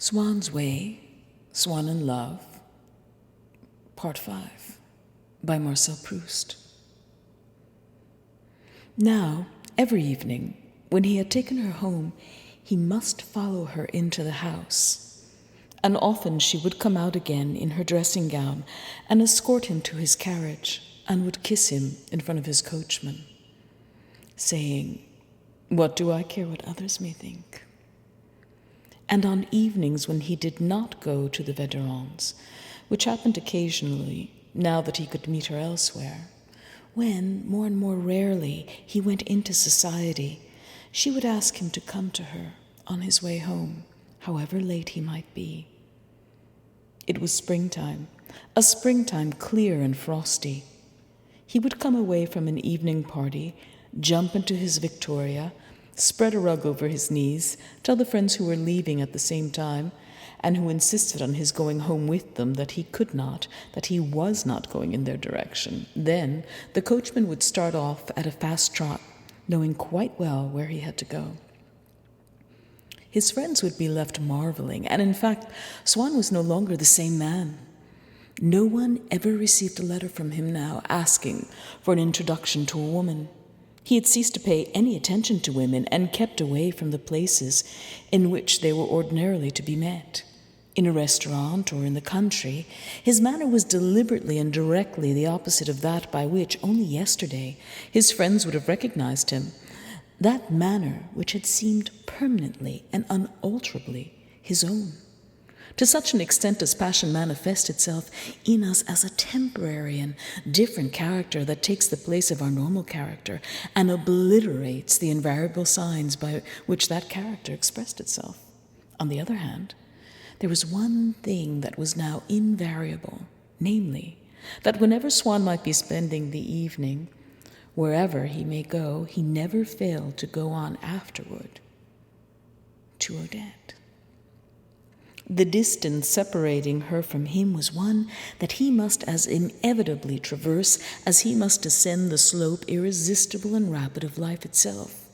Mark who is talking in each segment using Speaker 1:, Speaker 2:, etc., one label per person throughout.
Speaker 1: Swann's Way, Swann in Love, Part 5, by Marcel Proust. Now, every evening, when he had taken her home, he must follow her into the house, and often she would come out again in her dressing gown and escort him to his carriage, and would kiss him in front of his coachman, saying, "What do I care what others may think?" And on evenings when he did not go to the Veterans, which happened occasionally, now that he could meet her elsewhere, when, more and more rarely, he went into society, she would ask him to come to her on his way home, however late he might be. It was springtime, a springtime clear and frosty. He would come away from an evening party, jump into his Victoria, spread a rug over his knees, tell the friends who were leaving at the same time, and who insisted on his going home with them that he could not, that he was not going in their direction. Then the coachman would start off at a fast trot, knowing quite well where he had to go. His friends would be left marveling, and in fact, Swann was no longer the same man. No one ever received a letter from him now asking for an introduction to a woman. He had ceased to pay any attention to women and kept away from the places in which they were ordinarily to be met. In a restaurant or in the country, his manner was deliberately and directly the opposite of that by which, only yesterday, his friends would have recognized him, that manner which had seemed permanently and unalterably his own. To such an extent does passion manifest itself in us as a temporary and different character that takes the place of our normal character and obliterates the invariable signs by which that character expressed itself. On the other hand, there was one thing that was now invariable, namely, that whenever Swann might be spending the evening, wherever he may go, he never failed to go on afterward to Odette. The distance separating her from him was one that he must as inevitably traverse as he must descend the slope irresistible and rapid of life itself.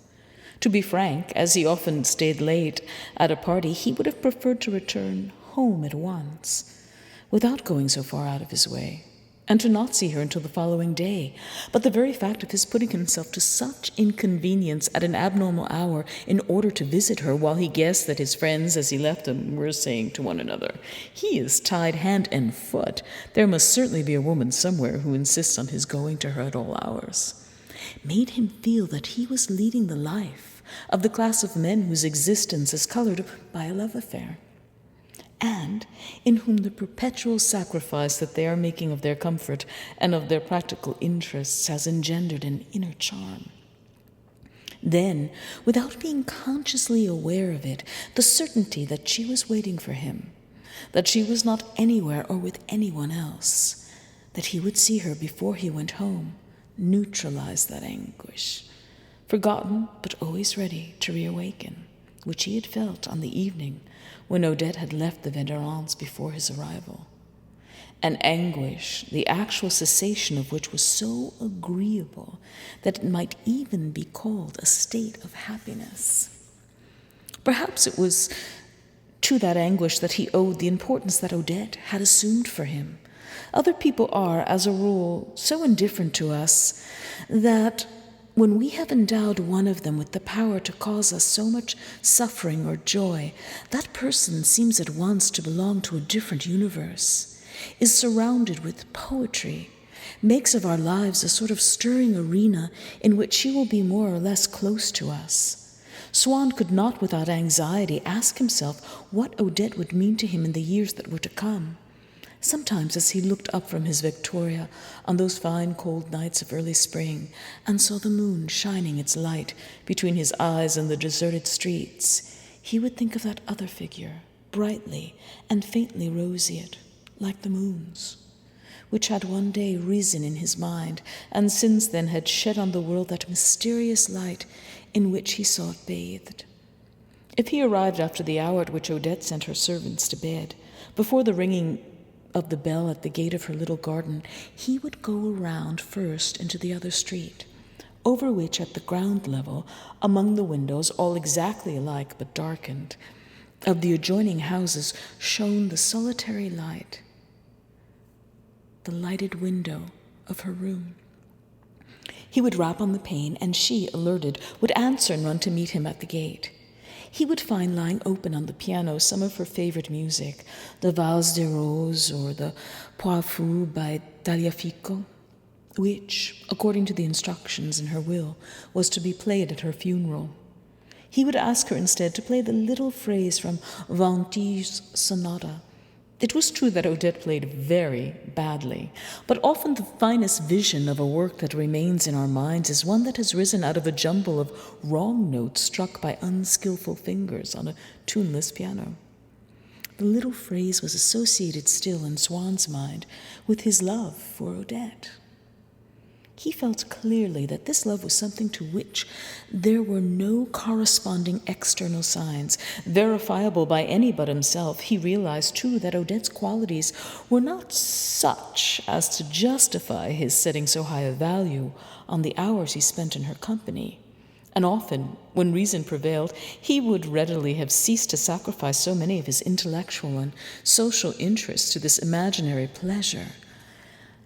Speaker 1: To be frank, as he often stayed late at a party, he would have preferred to return home at once, without going so far out of his way, and to not see her until the following day. But the very fact of his putting himself to such inconvenience at an abnormal hour in order to visit her, while he guessed that his friends, as he left them, were saying to one another, "He is tied hand and foot. There must certainly be a woman somewhere who insists on his going to her at all hours," made him feel that he was leading the life of the class of men whose existence is colored by a love affair, and in whom the perpetual sacrifice that they are making of their comfort and of their practical interests has engendered an inner charm. Then, without being consciously aware of it, the certainty that she was waiting for him, that she was not anywhere or with anyone else, that he would see her before he went home, neutralized that anguish, forgotten but always ready to reawaken, which he had felt on the evening when Odette had left the Veterans before his arrival. An anguish, the actual cessation of which was so agreeable that it might even be called a state of happiness. Perhaps it was to that anguish that he owed the importance that Odette had assumed for him. Other people are, as a rule, so indifferent to us that when we have endowed one of them with the power to cause us so much suffering or joy, that person seems at once to belong to a different universe, is surrounded with poetry, makes of our lives a sort of stirring arena in which she will be more or less close to us. Swann could not without anxiety ask himself what Odette would mean to him in the years that were to come. Sometimes as he looked up from his Victoria on those fine cold nights of early spring and saw the moon shining its light between his eyes and the deserted streets, he would think of that other figure, brightly and faintly roseate, like the moon's, which had one day risen in his mind and since then had shed on the world that mysterious light in which he saw it bathed. If he arrived after the hour at which Odette sent her servants to bed, before the ringing of the bell at the gate of her little garden, he would go around first into the other street, over which at the ground level, among the windows, all exactly alike but darkened, of the adjoining houses shone the solitary light, the lighted window of her room. He would rap on the pane, and she, alerted, would answer and run to meet him at the gate. He would find lying open on the piano some of her favorite music, the Valse des Roses or the Poivreux by Tagliafico, which, according to the instructions in her will, was to be played at her funeral. He would ask her instead to play the little phrase from Venti's sonata. It was true that Odette played very badly, but often the finest vision of a work that remains in our minds is one that has risen out of a jumble of wrong notes struck by unskillful fingers on a tuneless piano. The little phrase was associated still in Swann's mind with his love for Odette. He felt clearly that this love was something to which there were no corresponding external signs, verifiable by any but himself. He realized, too, that Odette's qualities were not such as to justify his setting so high a value on the hours he spent in her company. And often, when reason prevailed, he would readily have ceased to sacrifice so many of his intellectual and social interests to this imaginary pleasure.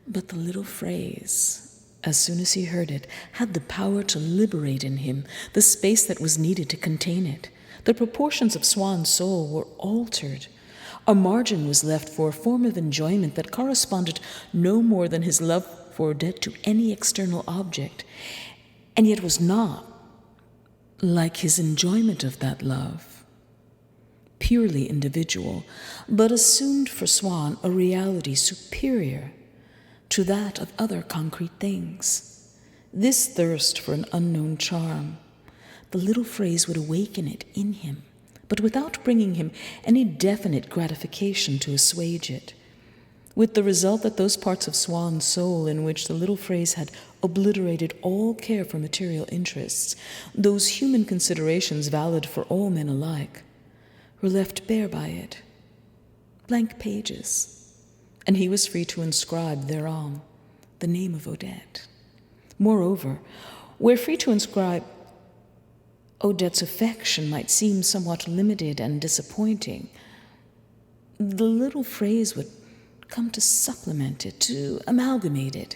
Speaker 1: But the little phrase, as soon as he heard it, had the power to liberate in him the space that was needed to contain it. The proportions of Swann's soul were altered. A margin was left for a form of enjoyment that corresponded no more than his love for Odette to any external object, and yet was not, like his enjoyment of that love, purely individual, but assumed for Swann a reality superior to that of other concrete things. This thirst for an unknown charm, the little phrase would awaken it in him, but without bringing him any definite gratification to assuage it, with the result that those parts of Swann's soul in which the little phrase had obliterated all care for material interests, those human considerations valid for all men alike, were left bare by it, blank pages, and he was free to inscribe thereon the name of Odette. Moreover, where free to inscribe Odette's affection might seem somewhat limited and disappointing, the little phrase would come to supplement it, to amalgamate it,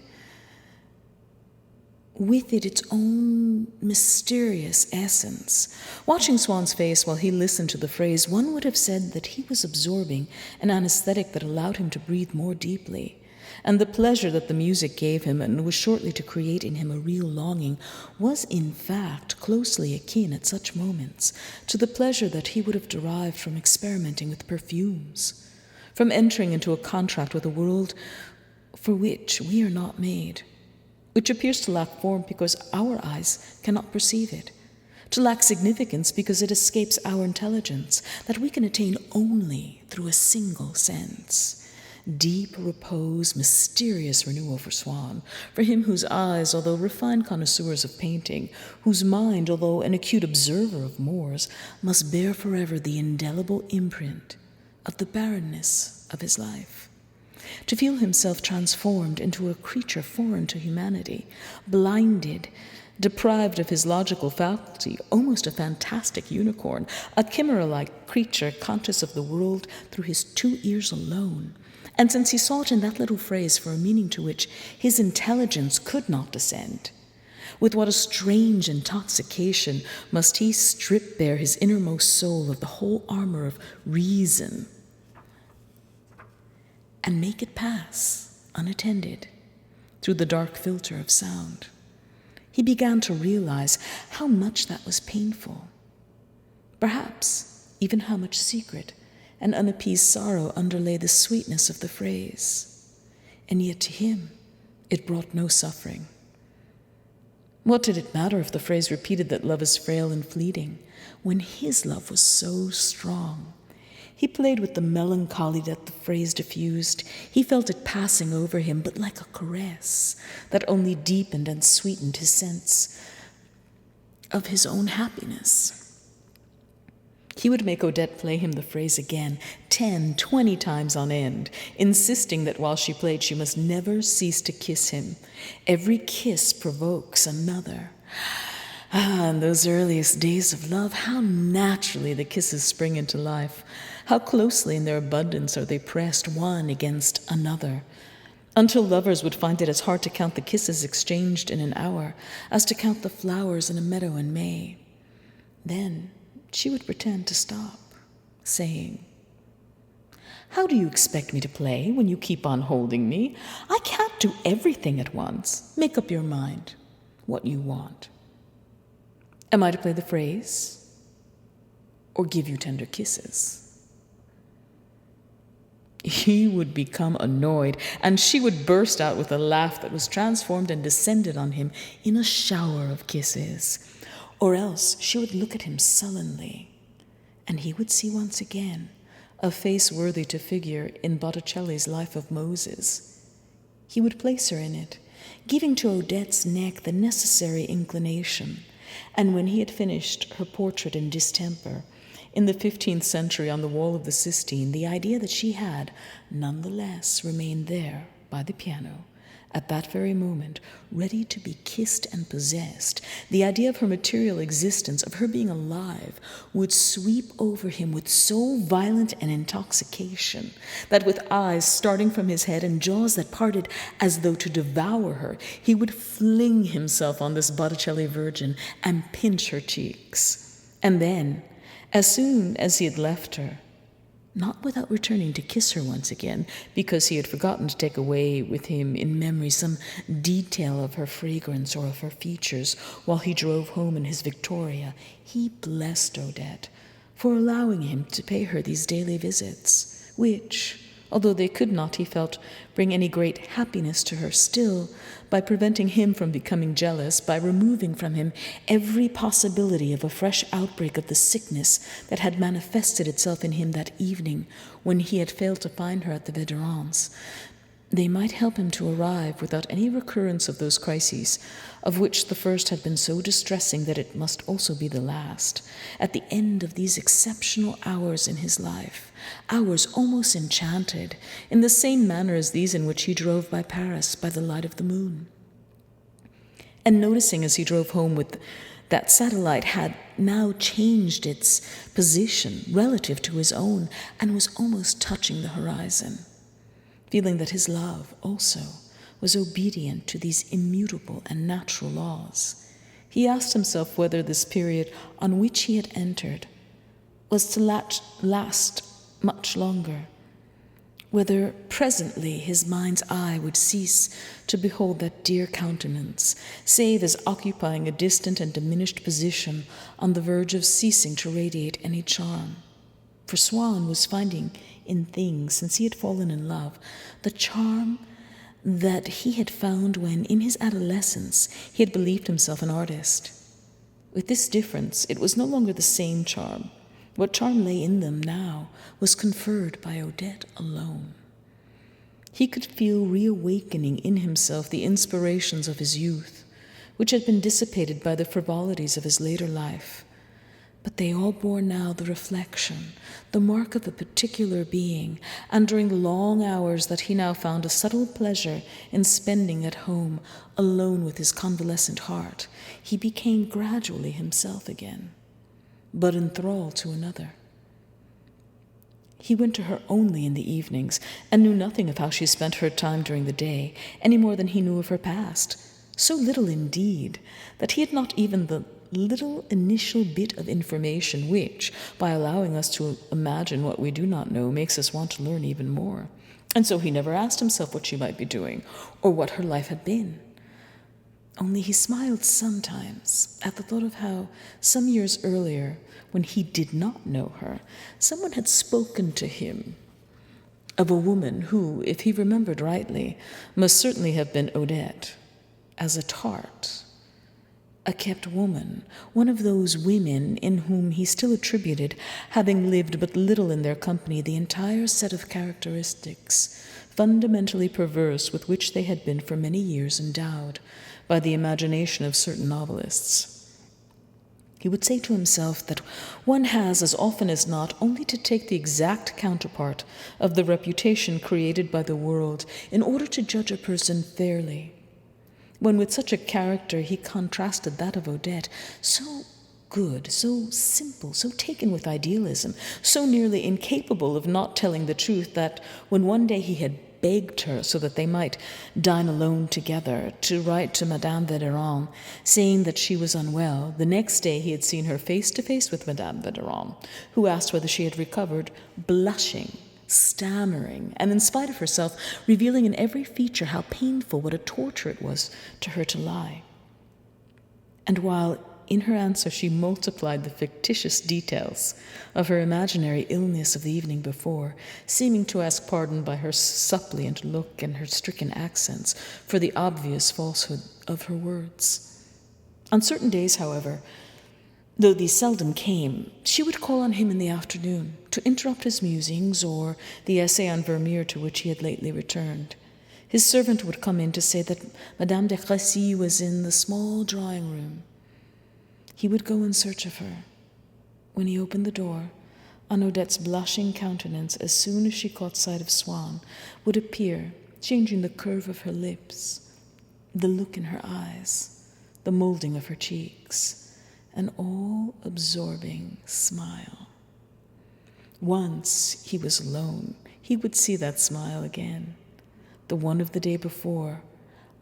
Speaker 1: with it its own mysterious essence. Watching Swann's face while he listened to the phrase, one would have said that he was absorbing an anesthetic that allowed him to breathe more deeply, and the pleasure that the music gave him and was shortly to create in him a real longing was in fact closely akin at such moments to the pleasure that he would have derived from experimenting with perfumes, from entering into a contract with a world for which we are not made, which appears to lack form because our eyes cannot perceive it, to lack significance because it escapes our intelligence, that we can attain only through a single sense. Deep repose, mysterious renewal for Swann, for him whose eyes, although refined connoisseurs of painting, whose mind, although an acute observer of Moors, must bear forever the indelible imprint of the barrenness of his life. To feel himself transformed into a creature foreign to humanity, blinded, deprived of his logical faculty, almost a fantastic unicorn, a chimera-like creature conscious of the world through his 2 ears alone. And since he sought in that little phrase for a meaning to which his intelligence could not descend, with what a strange intoxication must he strip bare his innermost soul of the whole armor of reason and make it pass unattended through the dark filter of sound. He began to realize how much that was painful, perhaps even how much secret and unappeased sorrow underlay the sweetness of the phrase, and yet to him it brought no suffering. What did it matter if the phrase repeated that love is frail and fleeting, when his love was so strong? He played with the melancholy that the phrase diffused. He felt it passing over him, but like a caress that only deepened and sweetened his sense of his own happiness. He would make Odette play him the phrase again, 10, 20 times on end, insisting that while she played she must never cease to kiss him. Every kiss provokes another. Ah, in those earliest days of love, how naturally the kisses spring into life. How closely in their abundance are they pressed one against another, until lovers would find it as hard to count the kisses exchanged in an hour as to count the flowers in a meadow in May. Then she would pretend to stop, saying, "How do you expect me to play when you keep on holding me? I can't do everything at once. Make up your mind what you want. Am I to play the phrase or give you tender kisses?" He would become annoyed, and she would burst out with a laugh that was transformed and descended on him in a shower of kisses. Or else she would look at him sullenly, and he would see once again a face worthy to figure in Botticelli's Life of Moses. He would place her in it, giving to Odette's neck the necessary inclination, and when he had finished her portrait in distemper, in the 15th century on the wall of the Sistine, the idea that she had, nonetheless, remained there by the piano, at that very moment, ready to be kissed and possessed, the idea of her material existence, of her being alive, would sweep over him with so violent an intoxication that with eyes starting from his head and jaws that parted as though to devour her, he would fling himself on this Botticelli virgin and pinch her cheeks. And then, as soon as he had left her, not without returning to kiss her once again, because he had forgotten to take away with him in memory some detail of her fragrance or of her features while he drove home in his Victoria, he blessed Odette for allowing him to pay her these daily visits, which, although they could not, he felt, bring any great happiness to her, still, by preventing him from becoming jealous, by removing from him every possibility of a fresh outbreak of the sickness that had manifested itself in him that evening when he had failed to find her at the Védéran's, they might help him to arrive without any recurrence of those crises, of which the first had been so distressing that it must also be the last, at the end of these exceptional hours in his life, hours almost enchanted, in the same manner as these in which he drove by Paris by the light of the moon. And noticing as he drove home with that satellite had now changed its position relative to his own and was almost touching the horizon, feeling that his love also was obedient to these immutable and natural laws, he asked himself whether this period on which he had entered was to last much longer, whether presently his mind's eye would cease to behold that dear countenance, save as occupying a distant and diminished position on the verge of ceasing to radiate any charm. For Swann was finding in things, since he had fallen in love, the charm that he had found when, in his adolescence, he had believed himself an artist. With this difference, it was no longer the same charm. What charm lay in them now was conferred by Odette alone. He could feel reawakening in himself the inspirations of his youth, which had been dissipated by the frivolities of his later life. But they all bore now the reflection, the mark of a particular being, and during the long hours that he now found a subtle pleasure in spending at home, alone with his convalescent heart, he became gradually himself again, but in thrall to another. He went to her only in the evenings, and knew nothing of how she spent her time during the day, any more than he knew of her past. So little, indeed, that he had not even the little initial bit of information which, by allowing us to imagine what we do not know, makes us want to learn even more. And so he never asked himself what she might be doing, or what her life had been. Only he smiled sometimes at the thought of how, some years earlier, when he did not know her, someone had spoken to him of a woman who, if he remembered rightly, must certainly have been Odette, as a tart, a kept woman, one of those women in whom he still attributed, having lived but little in their company, the entire set of characteristics, fundamentally perverse, with which they had been for many years endowed by the imagination of certain novelists. He would say to himself that one has, as often as not, only to take the exact counterpart of the reputation created by the world in order to judge a person fairly. when with such a character he contrasted that of Odette, so good, so simple, so taken with idealism, so nearly incapable of not telling the truth, that when one day he had begged her, so that they might dine alone together, to write to Madame Verderon, saying that she was unwell, the next day he had seen her face to face with Madame Verderon, who asked whether she had recovered, blushing, stammering, and in spite of herself, revealing in every feature how painful, what a torture it was to her to lie. And while in her answer she multiplied the fictitious details of her imaginary illness of the evening before, seeming to ask pardon by her suppliant look and her stricken accents for the obvious falsehood of her words. On certain days, however, though these seldom came, she would call on him in the afternoon to interrupt his musings or the essay on Vermeer to which he had lately returned. His servant would come in to say that Madame de Crécy was in the small drawing-room. He would go in search of her. When he opened the door, on Odette's blushing countenance, as soon as she caught sight of Swann, would appear, changing the curve of her lips, the look in her eyes, the molding of her cheeks, an all-absorbing smile. Once he was alone, he would see that smile again, the one of the day before,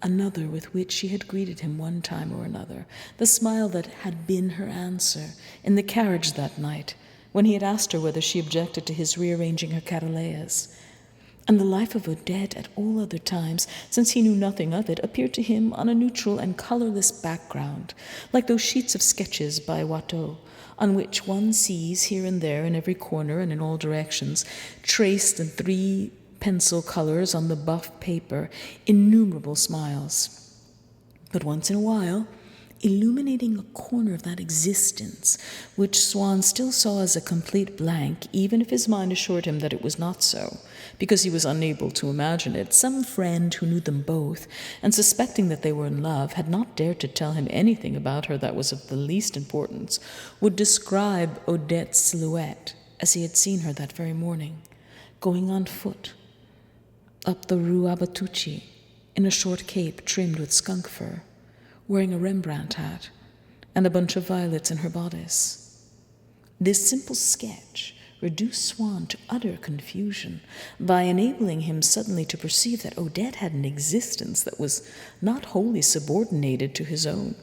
Speaker 1: another with which she had greeted him one time or another, the smile that had been her answer in the carriage that night, when he had asked her whether she objected to his rearranging her cattleyas. And the life of Odette at all other times, since he knew nothing of it, appeared to him on a neutral and colorless background, like those sheets of sketches by Watteau, on which one sees here and there in every corner and in all directions, traced in 3 pencil colors on the buff paper, innumerable smiles. But once in a while, illuminating a corner of that existence, which Swann still saw as a complete blank, even if his mind assured him that it was not so, because he was unable to imagine it, some friend who knew them both, and suspecting that they were in love, had not dared to tell him anything about her that was of the least importance, would describe Odette's silhouette as he had seen her that very morning, going on foot, up the Rue Abatucci, in a short cape trimmed with skunk fur, wearing a Rembrandt hat, and a bunch of violets in her bodice. This simple sketch reduced Swann to utter confusion by enabling him suddenly to perceive that Odette had an existence that was not wholly subordinated to his own.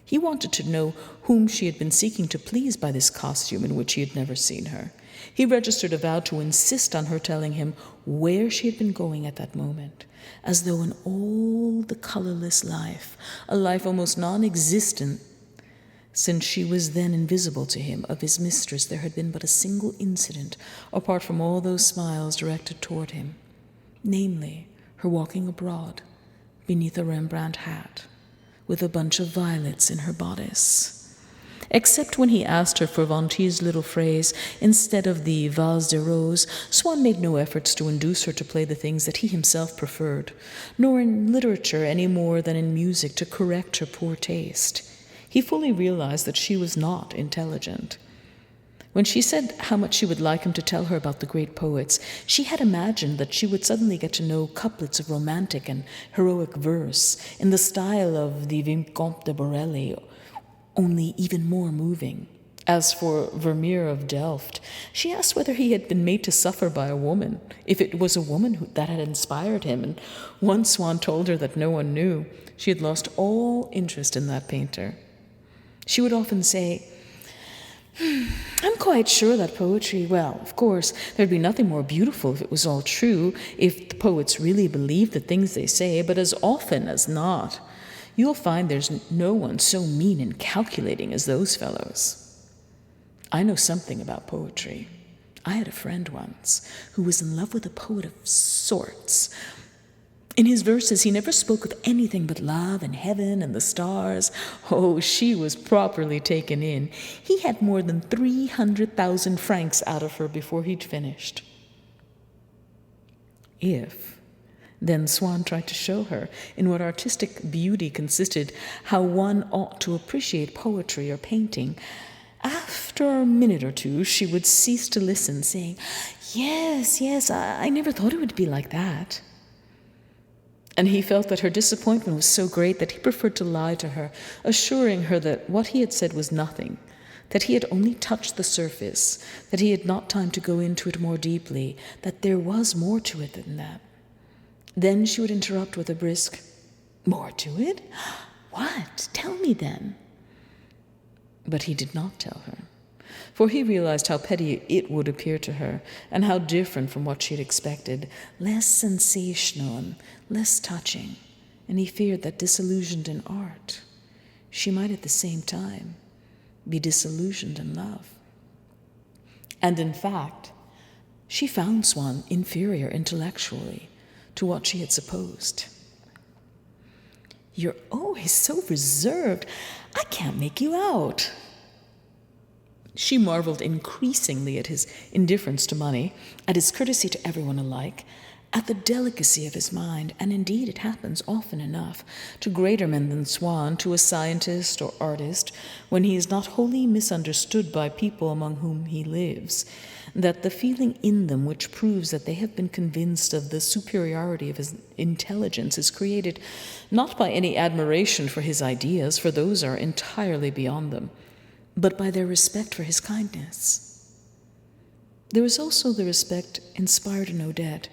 Speaker 1: He wanted to know whom she had been seeking to please by this costume in which he had never seen her. He registered a vow to insist on her telling him where she had been going at that moment, as though in all the colorless life, a life almost non-existent, since she was then invisible to him, of his mistress, there had been but a single incident, apart from all those smiles directed toward him, namely, her walking abroad beneath a Rembrandt hat, with a bunch of violets in her bodice. Except when he asked her for Venty's little phrase instead of the Valse de Rose, Swann made no efforts to induce her to play the things that he himself preferred, nor in literature any more than in music to correct her poor taste. He fully realized that she was not intelligent. When she said how much she would like him to tell her about the great poets, she had imagined that she would suddenly get to know couplets of romantic and heroic verse in the style of the Vicomte de Borelli, only even more moving. As for Vermeer of Delft, she asked whether he had been made to suffer by a woman, if it was a woman that had inspired him, and once Swann told her that no one knew. She had lost all interest in that painter. She would often say, I'm quite sure that poetry, well, of course, there'd be nothing more beautiful if it was all true, if the poets really believed the things they say, but as often as not, you'll find there's no one so mean and calculating as those fellows. I know something about poetry. I had a friend once who was in love with a poet of sorts. In his verses, he never spoke of anything but love and heaven and the stars. Oh, she was properly taken in. He had more than 300,000 francs out of her before he'd finished. Then Swann tried to show her, in what artistic beauty consisted, how one ought to appreciate poetry or painting. After a minute or two, she would cease to listen, saying, Yes, I never thought it would be like that. And he felt that her disappointment was so great that he preferred to lie to her, assuring her that what he had said was nothing, that he had only touched the surface, that he had not time to go into it more deeply, that there was more to it than that. Then she would interrupt with a brisk, "More to it? What? Tell me then." But he did not tell her, for he realized how petty it would appear to her, and how different from what she had expected, less sensational and less touching, and he feared that disillusioned in art, she might at the same time be disillusioned in love. And in fact, she found Swann inferior intellectually to what she had supposed. "You're always so reserved. I can't make you out." She marveled increasingly at his indifference to money, at his courtesy to everyone alike, at the delicacy of his mind, and indeed it happens often enough to greater men than Swann, to a scientist or artist, when he is not wholly misunderstood by people among whom he lives, that the feeling in them which proves that they have been convinced of the superiority of his intelligence is created not by any admiration for his ideas, for those are entirely beyond them, but by their respect for his kindness. There was also the respect inspired in Odette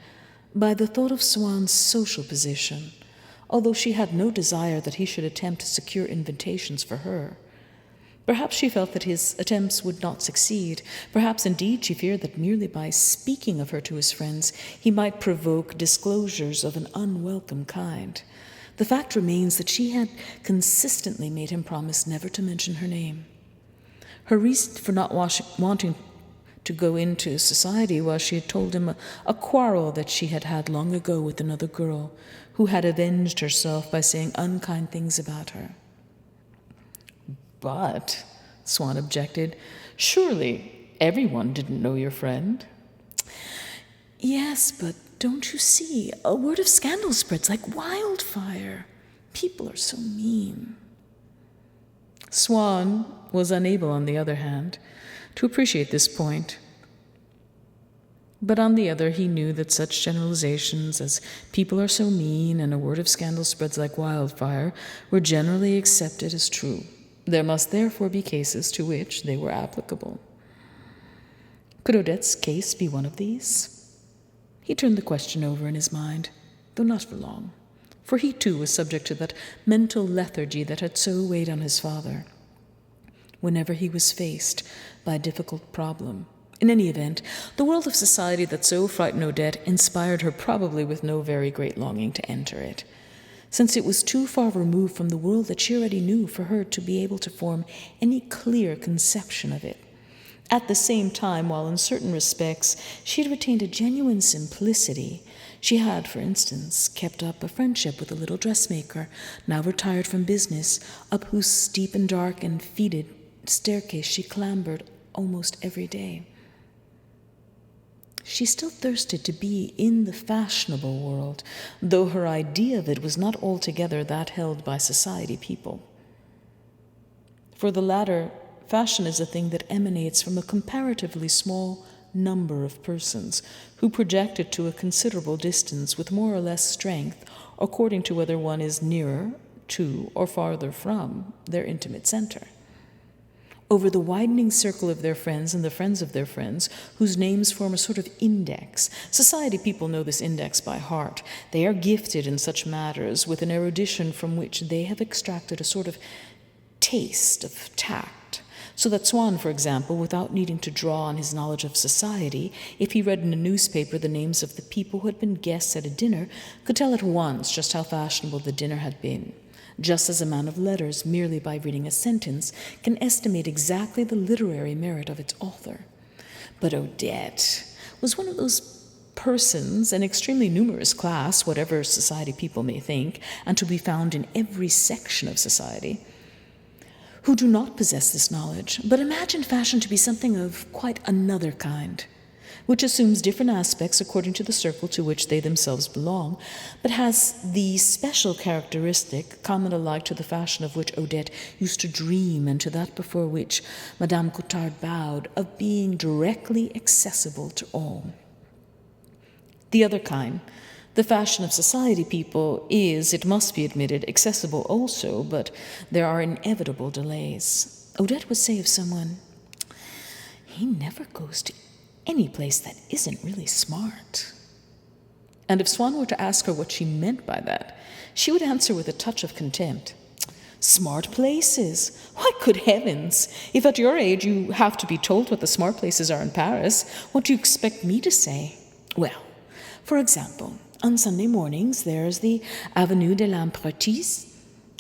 Speaker 1: by the thought of Swann's social position, although she had no desire that he should attempt to secure invitations for her. Perhaps she felt that his attempts would not succeed. Perhaps, indeed, she feared that merely by speaking of her to his friends, he might provoke disclosures of an unwelcome kind. The fact remains that she had consistently made him promise never to mention her name. Her reason for not wanting to go into society was she had told him a quarrel that she had had long ago with another girl who had avenged herself by saying unkind things about her. "But," Swann objected, "surely everyone didn't know your friend?" "Yes, but don't you see? A word of scandal spreads like wildfire. People are so mean." Swann was unable, on the other hand, to appreciate this point. But on the other, he knew that such generalizations as "people are so mean" and "a word of scandal spreads like wildfire" were generally accepted as true. There must therefore be cases to which they were applicable. Could Odette's case be one of these? He turned the question over in his mind, though not for long, for he too was subject to that mental lethargy that had so weighed on his father whenever he was faced by a difficult problem. In any event, the world of society that so frightened Odette inspired her probably with no very great longing to enter it, since it was too far removed from the world that she already knew for her to be able to form any clear conception of it. At the same time, while in certain respects she had retained a genuine simplicity, she had, for instance, kept up a friendship with a little dressmaker, now retired from business, up whose steep and dark and fetid staircase she clambered almost every day. She still thirsted to be in the fashionable world, though her idea of it was not altogether that held by society people. For the latter, fashion is a thing that emanates from a comparatively small number of persons who project it to a considerable distance with more or less strength, according to whether one is nearer to or farther from their intimate center. Over the widening circle of their friends and the friends of their friends, whose names form a sort of index. Society people know this index by heart. They are gifted in such matters with an erudition from which they have extracted a sort of taste of tact. So that Swann, for example, without needing to draw on his knowledge of society, if he read in a newspaper the names of the people who had been guests at a dinner, could tell at once just how fashionable the dinner had been. Just as a man of letters, merely by reading a sentence, can estimate exactly the literary merit of its author. But Odette was one of those persons, an extremely numerous class, whatever society people may think, and to be found in every section of society, who do not possess this knowledge, but imagine fashion to be something of quite another kind, which assumes different aspects according to the circle to which they themselves belong, but has the special characteristic, common alike to the fashion of which Odette used to dream and to that before which Madame Cottard bowed, of being directly accessible to all. The other kind, The fashion of society people is, it must be admitted, accessible also, but there are inevitable delays. Odette would say of someone, "He never goes to any place that isn't really smart." And if Swann were to ask her what she meant by that, she would answer with a touch of contempt, "Smart places? Why, good heavens! If at your age you have to be told what the smart places are in Paris, what do you expect me to say? Well, for example, on Sunday mornings there's the Avenue de l'Impératrice,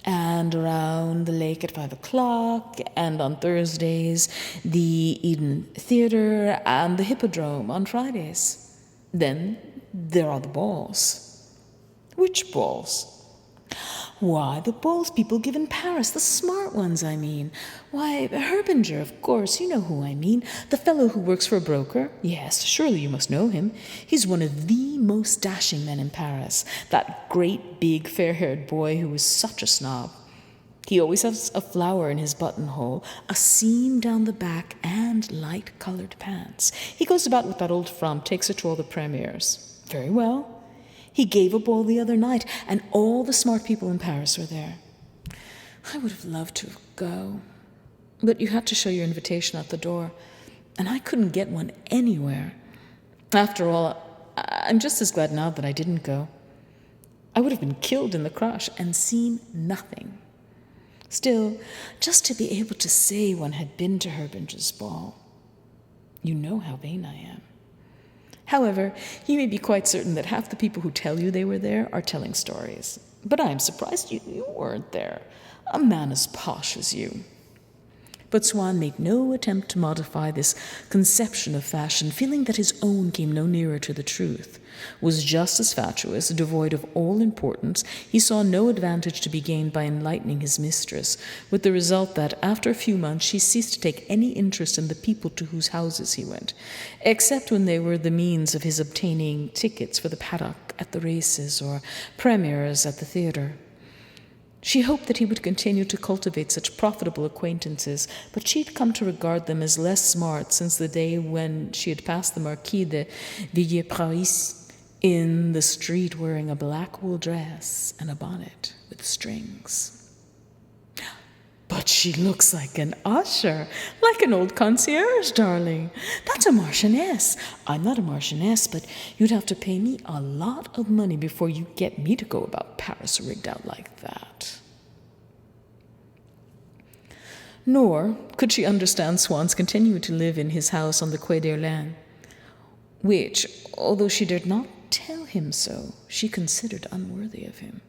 Speaker 1: and around the lake at 5 o'clock, and on Thursdays the Eden Theatre and the Hippodrome on Fridays. Then there are the balls." "Which balls?" "Why, the balls people give in Paris, the smart ones, I mean. Why, Herbinger, of course, you know who I mean. The fellow who works for a broker. Yes, surely you must know him. He's one of the most dashing men in Paris. That great, big, fair-haired boy who is such a snob. He always has a flower in his buttonhole, a seam down the back, and light-colored pants. He goes about with that old frump, takes her to all the premieres. Very well. He gave a ball the other night, and all the smart people in Paris were there. I would have loved to go, but you had to show your invitation at the door, and I couldn't get one anywhere. After all, I'm just as glad now that I didn't go. I would have been killed in the crush and seen nothing. Still, just to be able to say one had been to Herbinger's ball. You know how vain I am. However, you may be quite certain that half the people who tell you they were there are telling stories. But I am surprised you weren't there. A man as posh as you. But Swann made no attempt to modify this conception of fashion, feeling that his own came no nearer to the truth, was just as fatuous, devoid of all importance. He saw no advantage to be gained by enlightening his mistress, with the result that, after a few months, she ceased to take any interest in the people to whose houses he went, except when they were the means of his obtaining tickets for the paddock at the races or premieres at the theatre. She hoped that he would continue to cultivate such profitable acquaintances, but she had come to regard them as less smart since the day when she had passed the Marquis de Villepreux in the street wearing a black wool dress and a bonnet with strings. "But she looks like an usher, like an old concierge, darling. That's a marchioness. I'm not a marchioness, but you'd have to pay me a lot of money before you get me to go about Paris rigged out like that." Nor could she understand Swann's continuing to live in his house on the Quai d'Orléans, which, although she dared not tell him so, she considered unworthy of him.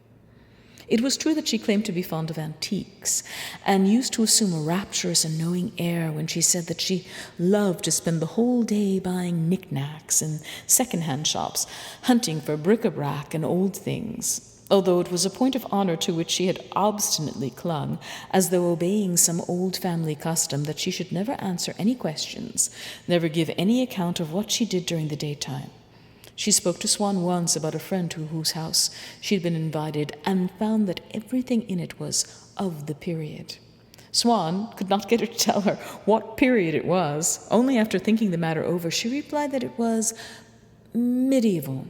Speaker 1: It was true that she claimed to be fond of antiques, and used to assume a rapturous and knowing air when she said that she loved to spend the whole day buying knickknacks in second-hand shops, hunting for bric-a-brac and old things, although it was a point of honor to which she had obstinately clung, as though obeying some old family custom, that she should never answer any questions, never give any account of what she did during the daytime. She spoke to Swann once about a friend to whose house she had been invited, and found that everything in it was of the period. Swann could not get her to tell her what period it was. Only after thinking the matter over, she replied that it was medieval,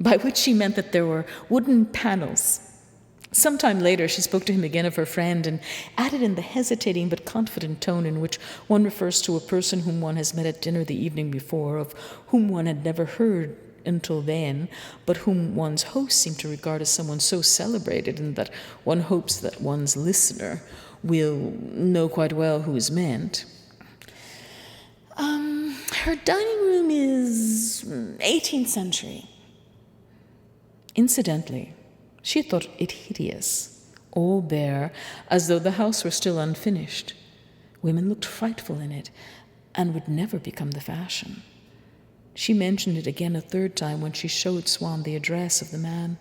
Speaker 1: by which she meant that there were wooden panels. Some time later she spoke to him again of her friend, and added in the hesitating but confident tone in which one refers to a person whom one has met at dinner the evening before, of whom one had never heard until then, but whom one's host seemed to regard as someone so celebrated, and that one hopes that one's listener will know quite well who is meant. Her dining room is 18th century. Incidentally, she thought it hideous, all bare, as though the house were still unfinished. Women looked frightful in it, and would never become the fashion. She mentioned it again a third time when she showed Swann the address of the man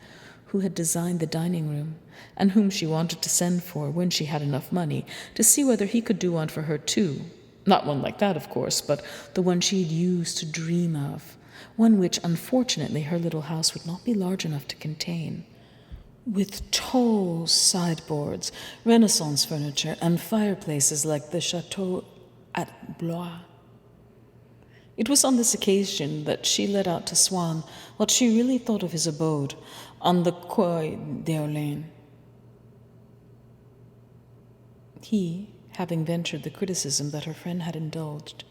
Speaker 1: who had designed the dining room, and whom she wanted to send for when she had enough money, to see whether he could do one for her too. Not one like that, of course, but the one she had used to dream of, one which, unfortunately, her little house would not be large enough to contain, with tall sideboards, Renaissance furniture, and fireplaces like the chateau at Blois. It was on this occasion that she let out to Swann what she really thought of his abode on the Quai d'Orléans. He, having ventured the criticism that her friend had indulged,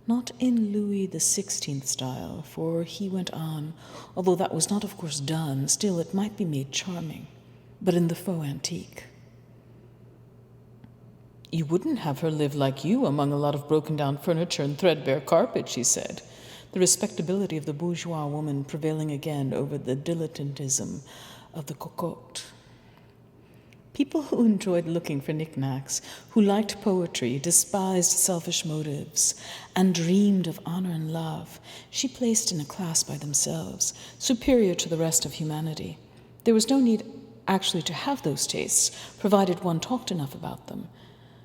Speaker 1: not in Louis XVI style, for he went on, although that was not of course done, still it might be made charming, but in the faux antique. "You wouldn't have her live like you among a lot of broken-down furniture and threadbare carpet," she said, the respectability of the bourgeois woman prevailing again over the dilettantism of the cocotte. People who enjoyed looking for knickknacks, who liked poetry, despised selfish motives, and dreamed of honor and love, she placed in a class by themselves, superior to the rest of humanity. There was no need actually to have those tastes, provided one talked enough about them.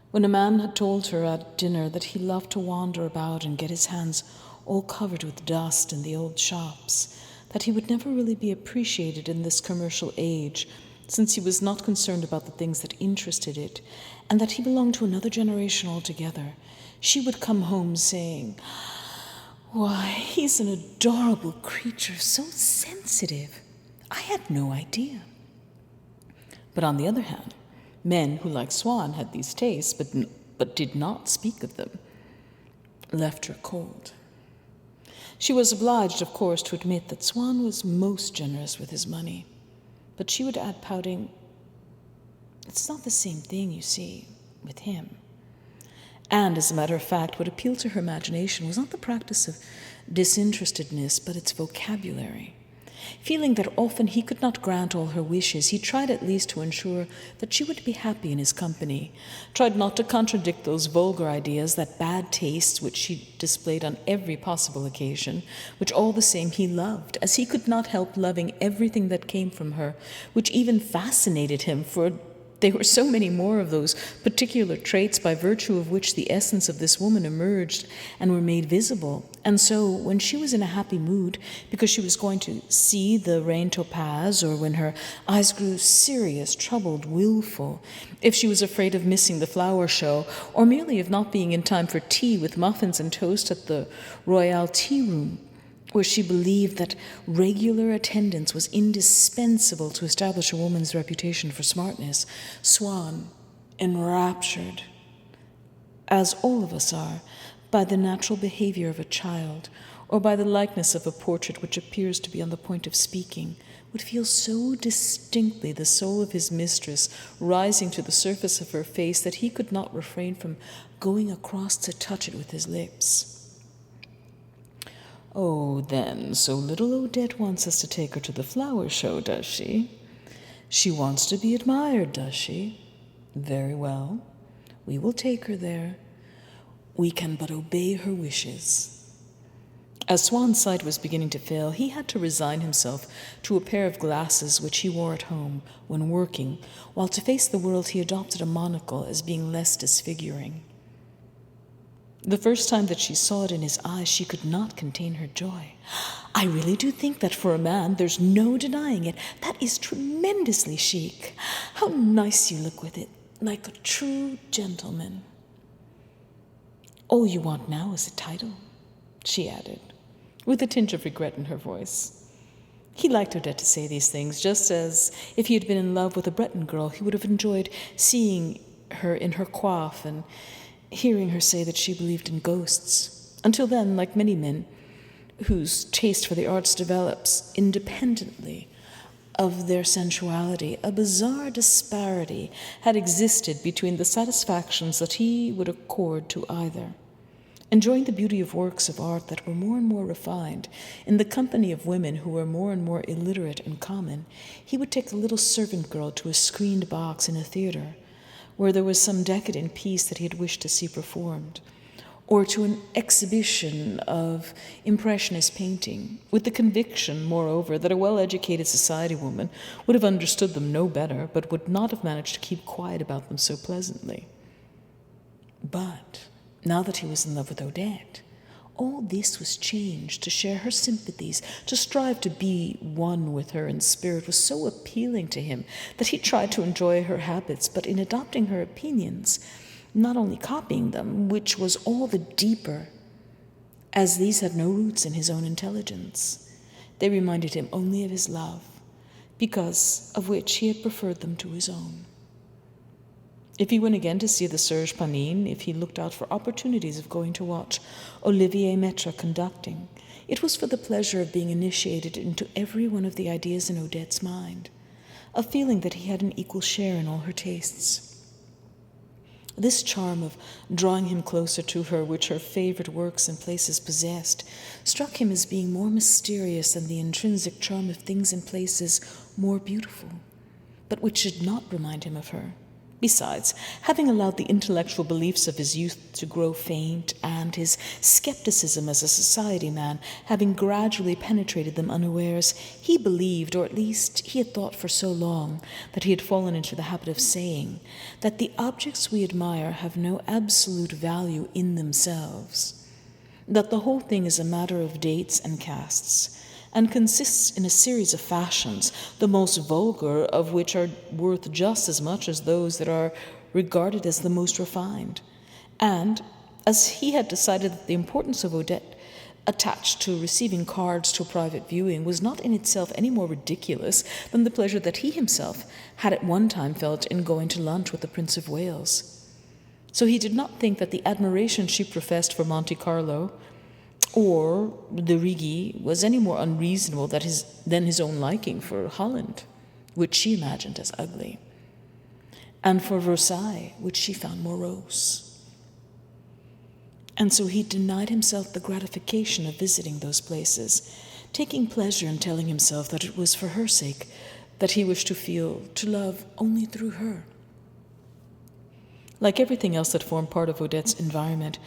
Speaker 1: When a man had told her at dinner that he loved to wander about and get his hands all covered with dust in the old shops, that he would never really be appreciated in this commercial age, since he was not concerned about the things that interested it, and that he belonged to another generation altogether, she would come home saying, "Why, he's an adorable creature, so sensitive. I had no idea." But on the other hand, men who, like Swann, had these tastes, but did not speak of them, left her cold. She was obliged, of course, to admit that Swann was most generous with his money. But she would add, pouting, "It's not the same thing, you see, with him." And, as a matter of fact, what appealed to her imagination was not the practice of disinterestedness, but its vocabulary. Feeling that often he could not grant all her wishes, he tried at least to ensure that she would be happy in his company, tried not to contradict those vulgar ideas, that bad tastes which she displayed on every possible occasion, which all the same he loved, as he could not help loving everything that came from her, which even fascinated him, for there were so many more of those particular traits by virtue of which the essence of this woman emerged and were made visible. And so, when she was in a happy mood because she was going to see the rain topaz, or when her eyes grew serious, troubled, willful, if she was afraid of missing the flower show, or merely of not being in time for tea with muffins and toast at the Royal Tea Room, where she believed that regular attendance was indispensable to establish a woman's reputation for smartness, Swann, enraptured, as all of us are, by the natural behavior of a child, or by the likeness of a portrait which appears to be on the point of speaking, would feel so distinctly the soul of his mistress rising to the surface of her face that he could not refrain from going across to touch it with his lips. "Oh, then, so little Odette wants us to take her to the flower show, does she? She wants to be admired, does she? Very well. We will take her there. We can but obey her wishes." As Swann's sight was beginning to fail, he had to resign himself to a pair of glasses which he wore at home when working, while to face the world he adopted a monocle as being less disfiguring. The first time that she saw it in his eyes, she could not contain her joy. "I really do think that for a man, there's no denying it. That is tremendously chic. How nice you look with it, like a true gentleman." "All you want now is a title," she added, with a tinge of regret in her voice. He liked Odette to say these things, just as if he had been in love with a Breton girl, he would have enjoyed seeing her in her coif and hearing her say that she believed in ghosts. Until then, like many men whose taste for the arts develops independently of their sensuality, a bizarre disparity had existed between the satisfactions that he would accord to either. Enjoying the beauty of works of art that were more and more refined, in the company of women who were more and more illiterate and common, he would take a little servant girl to a screened box in a theater, where there was some decadent piece that he had wished to see performed, or to an exhibition of impressionist painting, with the conviction, moreover, that a well-educated society woman would have understood them no better, but would not have managed to keep quiet about them so pleasantly. But now that he was in love with Odette, all this was changed. To share her sympathies, to strive to be one with her in spirit, was so appealing to him that he tried to enjoy her habits, but in adopting her opinions, not only copying them, which was all the deeper as these had no roots in his own intelligence. They reminded him only of his love, because of which he had preferred them to his own. If he went again to see the Serge Panine, if he looked out for opportunities of going to watch Olivier Maitre conducting, it was for the pleasure of being initiated into every one of the ideas in Odette's mind, of feeling that he had an equal share in all her tastes. This charm of drawing him closer to her, which her favorite works and places possessed, struck him as being more mysterious than the intrinsic charm of things and places more beautiful, but which did not remind him of her. Besides, having allowed the intellectual beliefs of his youth to grow faint, and his skepticism as a society man having gradually penetrated them unawares, he believed, or at least he had thought for so long that he had fallen into the habit of saying, that the objects we admire have no absolute value in themselves, that the whole thing is a matter of dates and castes, and consists in a series of fashions, the most vulgar of which are worth just as much as those that are regarded as the most refined. And, as he had decided that the importance of Odette attached to receiving cards to a private viewing was not in itself any more ridiculous than the pleasure that he himself had at one time felt in going to lunch with the Prince of Wales. So he did not think that the admiration she professed for Monte Carlo or the Rigi was any more unreasonable than his own liking for Holland, which she imagined as ugly, and for Versailles, which she found morose. And so he denied himself the gratification of visiting those places, taking pleasure in telling himself that it was for her sake that he wished to feel, to love only through her. Like everything else that formed part of Odette's environment,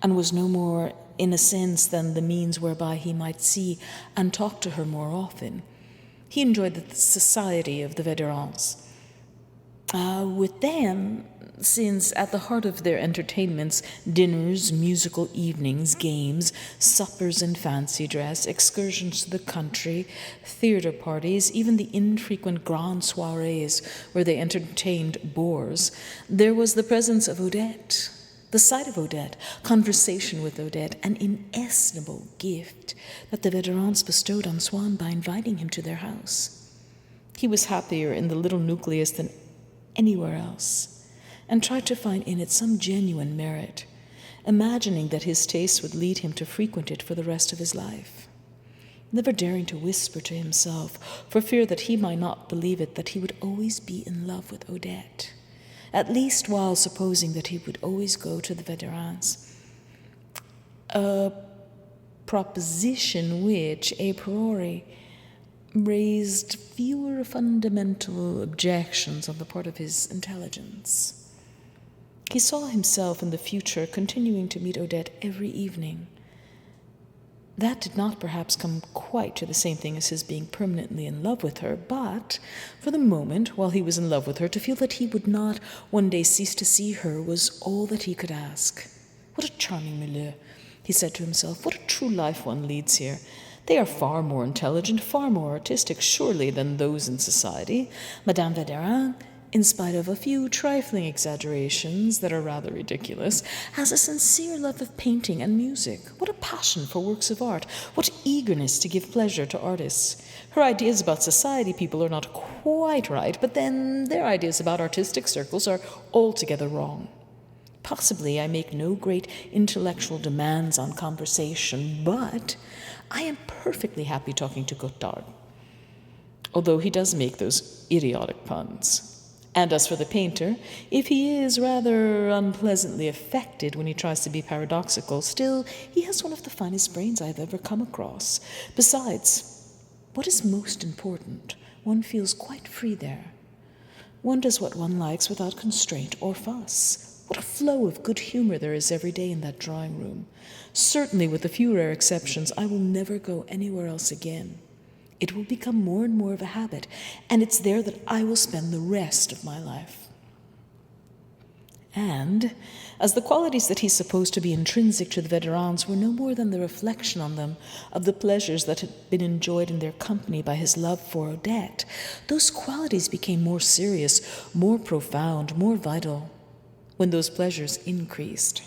Speaker 1: and was no more in a sense than the means whereby he might see and talk to her more often, he enjoyed the society of the Védérans. With them, since at the heart of their entertainments, dinners, musical evenings, games, suppers in fancy dress, excursions to the country, theatre parties, even the infrequent grand soirees where they entertained bores, there was the presence of Odette, the sight of Odette, conversation with Odette, an inestimable gift that the Védérans bestowed on Swann by inviting him to their house. He was happier in the little nucleus than anywhere else, and tried to find in it some genuine merit, imagining that his tastes would lead him to frequent it for the rest of his life, never daring to whisper to himself, for fear that he might not believe it, that he would always be in love with Odette, at least while supposing that he would always go to the Védérans, a proposition which, a priori, raised fewer fundamental objections on the part of his intelligence. He saw himself in the future continuing to meet Odette every evening. That did not perhaps come quite to the same thing as his being permanently in love with her, but for the moment, while he was in love with her, to feel that he would not one day cease to see her was all that he could ask. What a charming milieu, he said to himself. What a true life one leads here. They are far more intelligent, far more artistic, surely, than those in society. Madame Védérin, in spite of a few trifling exaggerations that are rather ridiculous, has a sincere love of painting and music. What a passion for works of art! What eagerness to give pleasure to artists! Her ideas about society people are not quite right, but then their ideas about artistic circles are altogether wrong. Possibly I make no great intellectual demands on conversation, but I am perfectly happy talking to Cottard, although he does make those idiotic puns. And as for the painter, if he is rather unpleasantly affected when he tries to be paradoxical, still he has one of the finest brains I have ever come across. Besides, what is most important, one feels quite free there. One does what one likes without constraint or fuss. What a flow of good humor there is every day in that drawing room. Certainly, with a few rare exceptions, I will never go anywhere else again. It will become more and more of a habit, and it's there that I will spend the rest of my life. And, as the qualities that he supposed to be intrinsic to the Védérans were no more than the reflection on them of the pleasures that had been enjoyed in their company by his love for Odette, those qualities became more serious, more profound, more vital, when those pleasures increased.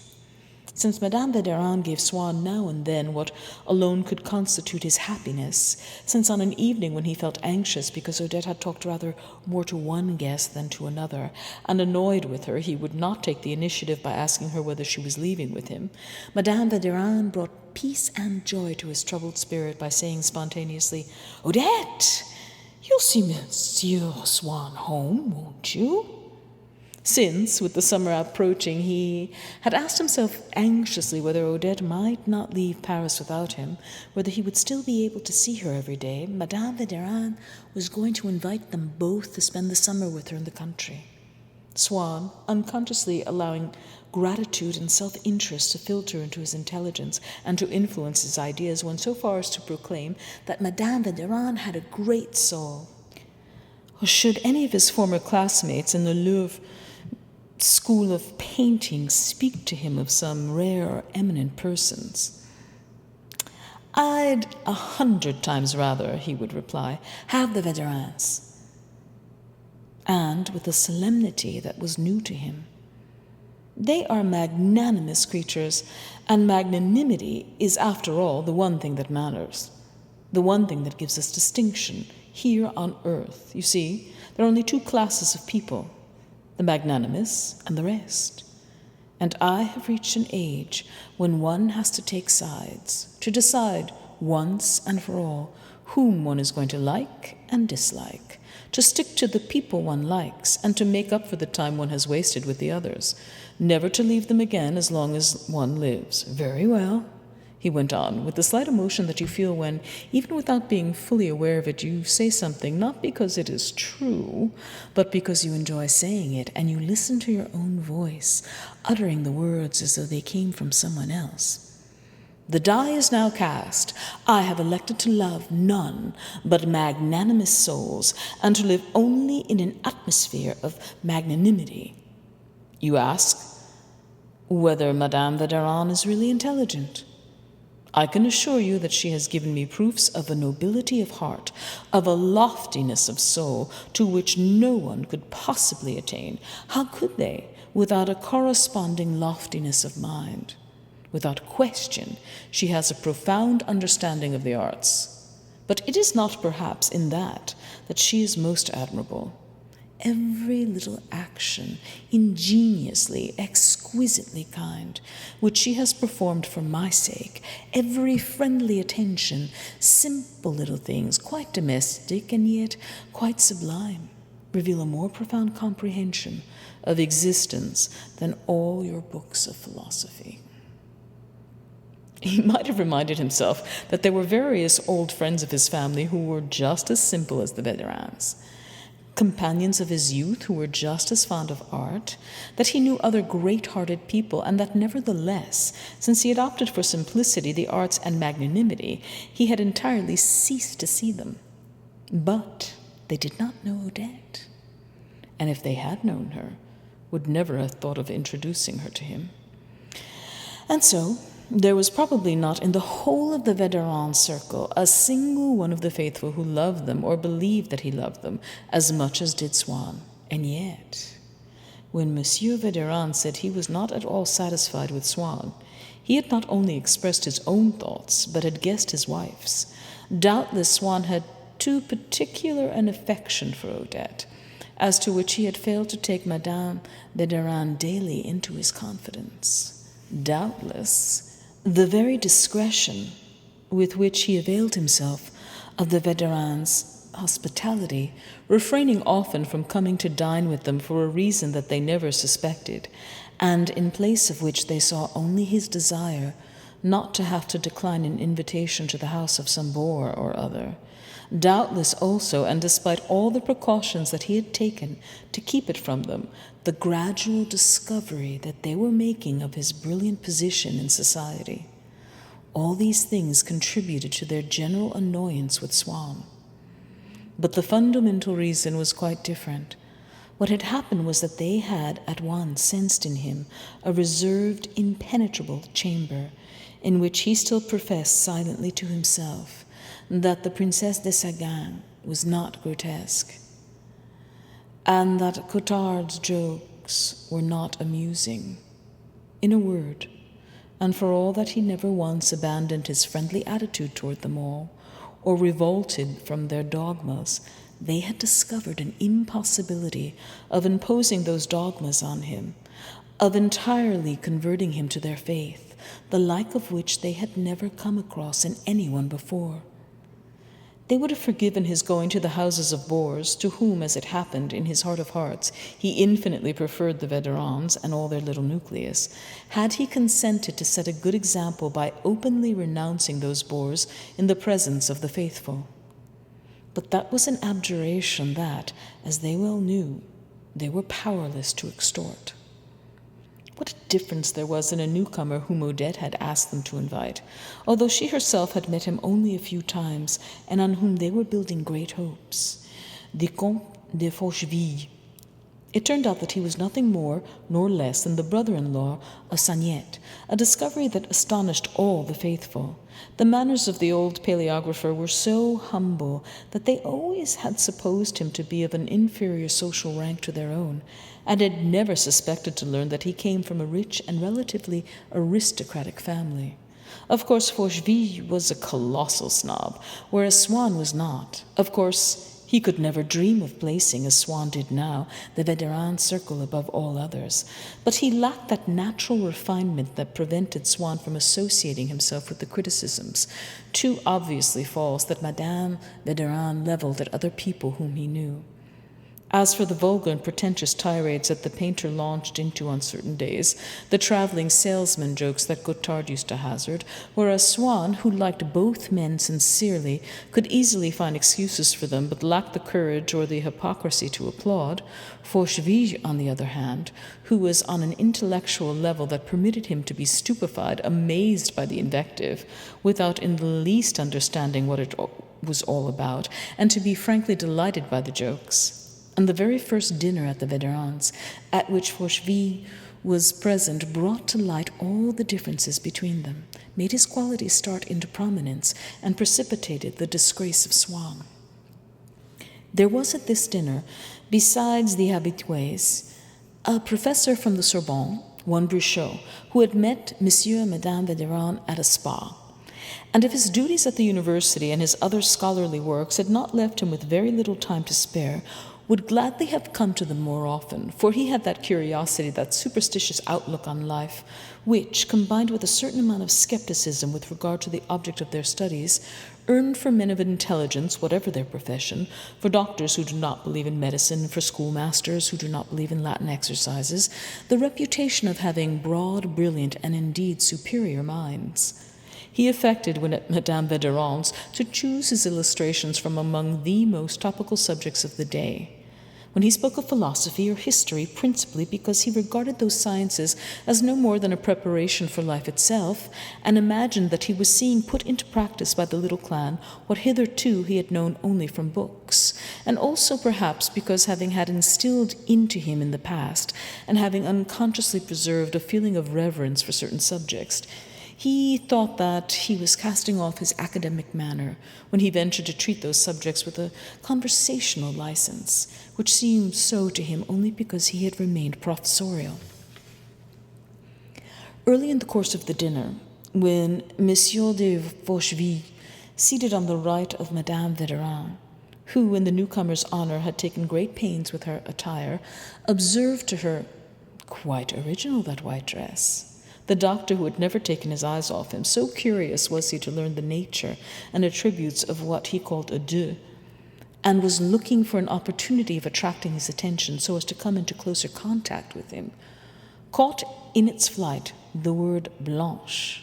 Speaker 1: Since Madame Verderin gave Swann now and then what alone could constitute his happiness, since on an evening when he felt anxious because Odette had talked rather more to one guest than to another, and annoyed with her, he would not take the initiative by asking her whether she was leaving with him, Madame Verderin brought peace and joy to his troubled spirit by saying spontaneously, "Odette, you'll see Monsieur Swann home, won't you?" Since, with the summer approaching, he had asked himself anxiously whether Odette might not leave Paris without him, whether he would still be able to see her every day, Madame Verderin was going to invite them both to spend the summer with her in the country. Swann, unconsciously allowing gratitude and self-interest to filter into his intelligence and to influence his ideas, went so far as to proclaim that Madame Verderin had a great soul. Or should any of his former classmates in the Louvre school of painting speak to him of some rare or eminent persons, "I'd 100 times rather," he would reply, "have the Verderins." And with a solemnity that was new to him, "They are magnanimous creatures, and magnanimity is, after all, the one thing that matters, the one thing that gives us distinction here on earth. You see, there are only two classes of people, the magnanimous and the rest. And I have reached an age when one has to take sides, to decide once and for all whom one is going to like and dislike, to stick to the people one likes and to make up for the time one has wasted with the others, never to leave them again as long as one lives. Very well," he went on, with the slight emotion that you feel when, even without being fully aware of it, you say something not because it is true, but because you enjoy saying it, and you listen to your own voice, uttering the words as though they came from someone else. "The die is now cast. I have elected to love none but magnanimous souls, and to live only in an atmosphere of magnanimity. You ask whether Madame Verderin is really intelligent. I can assure you that she has given me proofs of a nobility of heart, of a loftiness of soul, to which no one could possibly attain. How could they, without a corresponding loftiness of mind? Without question, she has a profound understanding of the arts. But it is not perhaps in that she is most admirable. Every little action, ingeniously, exquisitely kind, which she has performed for my sake, every friendly attention, simple little things, quite domestic and yet quite sublime, reveal a more profound comprehension of existence than all your books of philosophy." He might have reminded himself that there were various old friends of his family who were just as simple as the Verderins, companions of his youth who were just as fond of art, that he knew other great-hearted people, and that nevertheless, since he had opted for simplicity, the arts, and magnanimity, he had entirely ceased to see them. But they did not know Odette, and if they had known her, would never have thought of introducing her to him. And so, there was probably not in the whole of the Verderin circle a single one of the faithful who loved them or believed that he loved them as much as did Swann. And yet, when Monsieur Verderin said he was not at all satisfied with Swann, he had not only expressed his own thoughts, but had guessed his wife's. Doubtless Swann had too particular an affection for Odette, as to which he had failed to take Madame Verderin daily into his confidence. Doubtless, the very discretion with which he availed himself of the Verderins' hospitality, refraining often from coming to dine with them for a reason that they never suspected, and in place of which they saw only his desire not to have to decline an invitation to the house of some bore or other. Doubtless also, and despite all the precautions that he had taken to keep it from them, the gradual discovery that they were making of his brilliant position in society. All these things contributed to their general annoyance with Swann. But the fundamental reason was quite different. What had happened was that they had at once sensed in him a reserved, impenetrable chamber, in which he still professed silently to himself that the Princesse de Sagan was not grotesque, and that Cottard's jokes were not amusing. In a word, and for all that he never once abandoned his friendly attitude toward them all, or revolted from their dogmas, they had discovered an impossibility of imposing those dogmas on him, of entirely converting him to their faith, the like of which they had never come across in anyone before. They would have forgiven his going to the houses of boors, to whom, as it happened, in his heart of hearts, he infinitely preferred the Védérands and all their little nucleus, had he consented to set a good example by openly renouncing those boors in the presence of the faithful. But that was an abjuration that, as they well knew, they were powerless to extort. What a difference there was in a newcomer whom Odette had asked them to invite, although she herself had met him only a few times, and on whom they were building great hopes. The Comte de Forcheville. It turned out that he was nothing more nor less than the brother-in-law of Sagnette, a discovery that astonished all the faithful. The manners of the old paleographer were so humble that they always had supposed him to be of an inferior social rank to their own, and had never suspected to learn that he came from a rich and relatively aristocratic family. Of course, Forcheville was a colossal snob, whereas Swann was not. Of course, he could never dream of placing, as Swann did now, the Védérand circle above all others. But he lacked that natural refinement that prevented Swann from associating himself with the criticisms, too obviously false, that Madame Védérand leveled at other people whom he knew. As for the vulgar and pretentious tirades that the painter launched into on certain days, the traveling salesman jokes that Guittard used to hazard, whereas Swann, who liked both men sincerely, could easily find excuses for them, but lacked the courage or the hypocrisy to applaud, Forcheville, on the other hand, who was on an intellectual level that permitted him to be stupefied, amazed by the invective, without in the least understanding what it was all about, and to be frankly delighted by the jokes. And the very first dinner at the Védérands, at which Forcheville was present, brought to light all the differences between them, made his qualities start into prominence, and precipitated the disgrace of Swann. There was at this dinner, besides the habitués, a professor from the Sorbonne, one Brichot, who had met Monsieur and Madame Védérand at a spa, and if his duties at the university and his other scholarly works had not left him with very little time to spare, would gladly have come to them more often, for he had that curiosity, that superstitious outlook on life, which, combined with a certain amount of skepticism with regard to the object of their studies, earned for men of intelligence, whatever their profession, for doctors who do not believe in medicine, for schoolmasters who do not believe in Latin exercises, the reputation of having broad, brilliant, and indeed superior minds. He affected, when at Madame Védérand's, to choose his illustrations from among the most topical subjects of the day. When he spoke of philosophy or history, principally because he regarded those sciences as no more than a preparation for life itself, and imagined that he was seeing put into practice by the little clan what hitherto he had known only from books, and also perhaps because, having had instilled into him in the past, and having unconsciously preserved a feeling of reverence for certain subjects, he thought that he was casting off his academic manner when he ventured to treat those subjects with a conversational license, which seemed so to him only because he had remained professorial. Early in the course of the dinner, when Monsieur de Forcheville, seated on the right of Madame Védérand, who, in the newcomer's honor, had taken great pains with her attire, observed to her, "Quite original, that white dress." The doctor, who had never taken his eyes off him, so curious was he to learn the nature and attributes of what he called a deux, and was looking for an opportunity of attracting his attention so as to come into closer contact with him, caught in its flight the word blanche,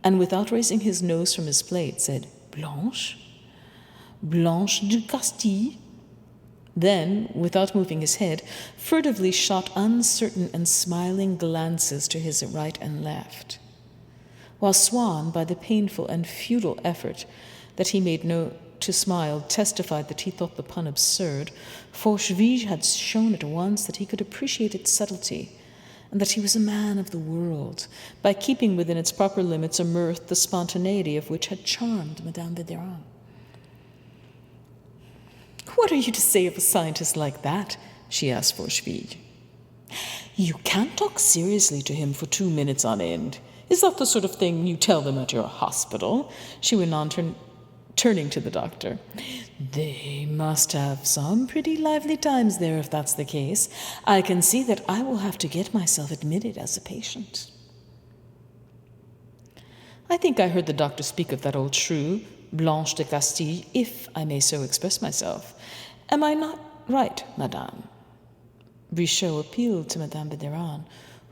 Speaker 1: and without raising his nose from his plate said, "Blanche? Blanche de Castille?" Then, without moving his head, furtively shot uncertain and smiling glances to his right and left. While Swann, by the painful and futile effort that he made to smile, testified that he thought the pun absurd, Forcheville had shown at once that he could appreciate its subtlety, and that he was a man of the world, by keeping within its proper limits a mirth, the spontaneity of which had charmed Madame Védérand. "What are you to say of a scientist like that?" she asked Forcheville. "You can't talk seriously to him for 2 minutes on end. Is that the sort of thing you tell them at your hospital?" she went on, turning to the doctor. "They must have some pretty lively times there if that's the case. I can see that I will have to get myself admitted as a patient." "I think I heard the doctor speak of that old shrew, Blanche de Castille, if I may so express myself. Am I not right, madame?" Brichot appealed to Madame Bideron,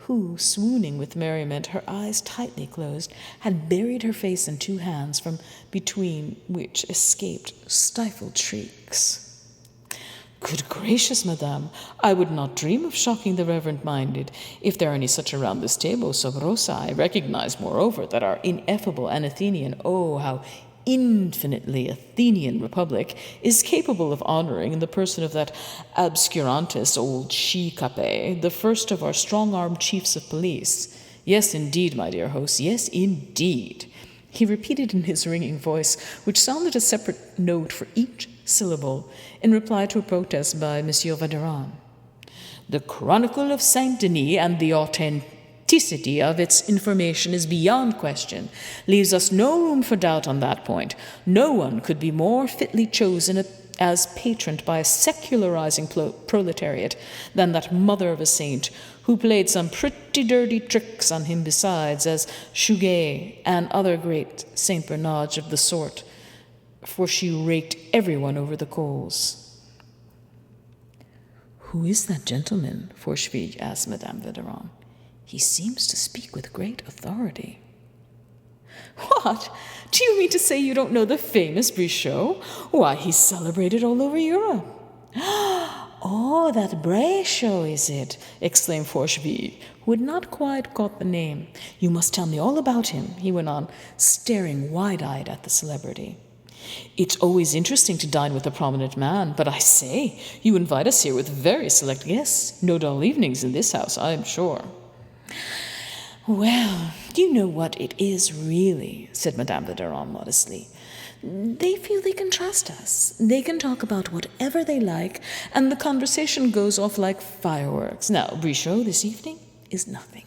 Speaker 1: who, swooning with merriment, her eyes tightly closed, had buried her face in two hands, from between which escaped stifled shrieks. "Good gracious, madame, I would not dream of shocking the reverend-minded. If there are any such around this table, sub rosa, I recognize, moreover, that our ineffable and Athenian, oh, how infinitely Athenian republic, is capable of honoring, in the person of that obscurantus old she-capet, the first of our strong-armed chiefs of police. Yes, indeed, my dear host, yes, indeed," he repeated in his ringing voice, which sounded a separate note for each syllable, in reply to a protest by Monsieur Vaderan. "The Chronicle of Saint-Denis and the authenticity of its information is beyond question, leaves us no room for doubt on that point. No one could be more fitly chosen as patron by a secularizing proletariat than that mother of a saint, who played some pretty dirty tricks on him besides, as Chouguet and other great Saint Bernards of the sort, for she raked everyone over the coals." "Who is that gentleman?" Forcheville asked Madame Vaderon. "He seems to speak with great authority." "What? Do you mean to say you don't know the famous Brichot? Why, he's celebrated all over Europe." "Oh, that Brichot, is it?" exclaimed Forcheville, who had not quite caught the name. "You must tell me all about him," he went on, staring wide-eyed at the celebrity. "It's always interesting to dine with a prominent man, but I say, you invite us here with very select guests. No dull evenings in this house, I am sure." "Well, you know what it is, really," said Madame Vaderon modestly. "They feel they can trust us. They can talk about whatever they like, and the conversation goes off like fireworks. Now, Brichot this evening is nothing.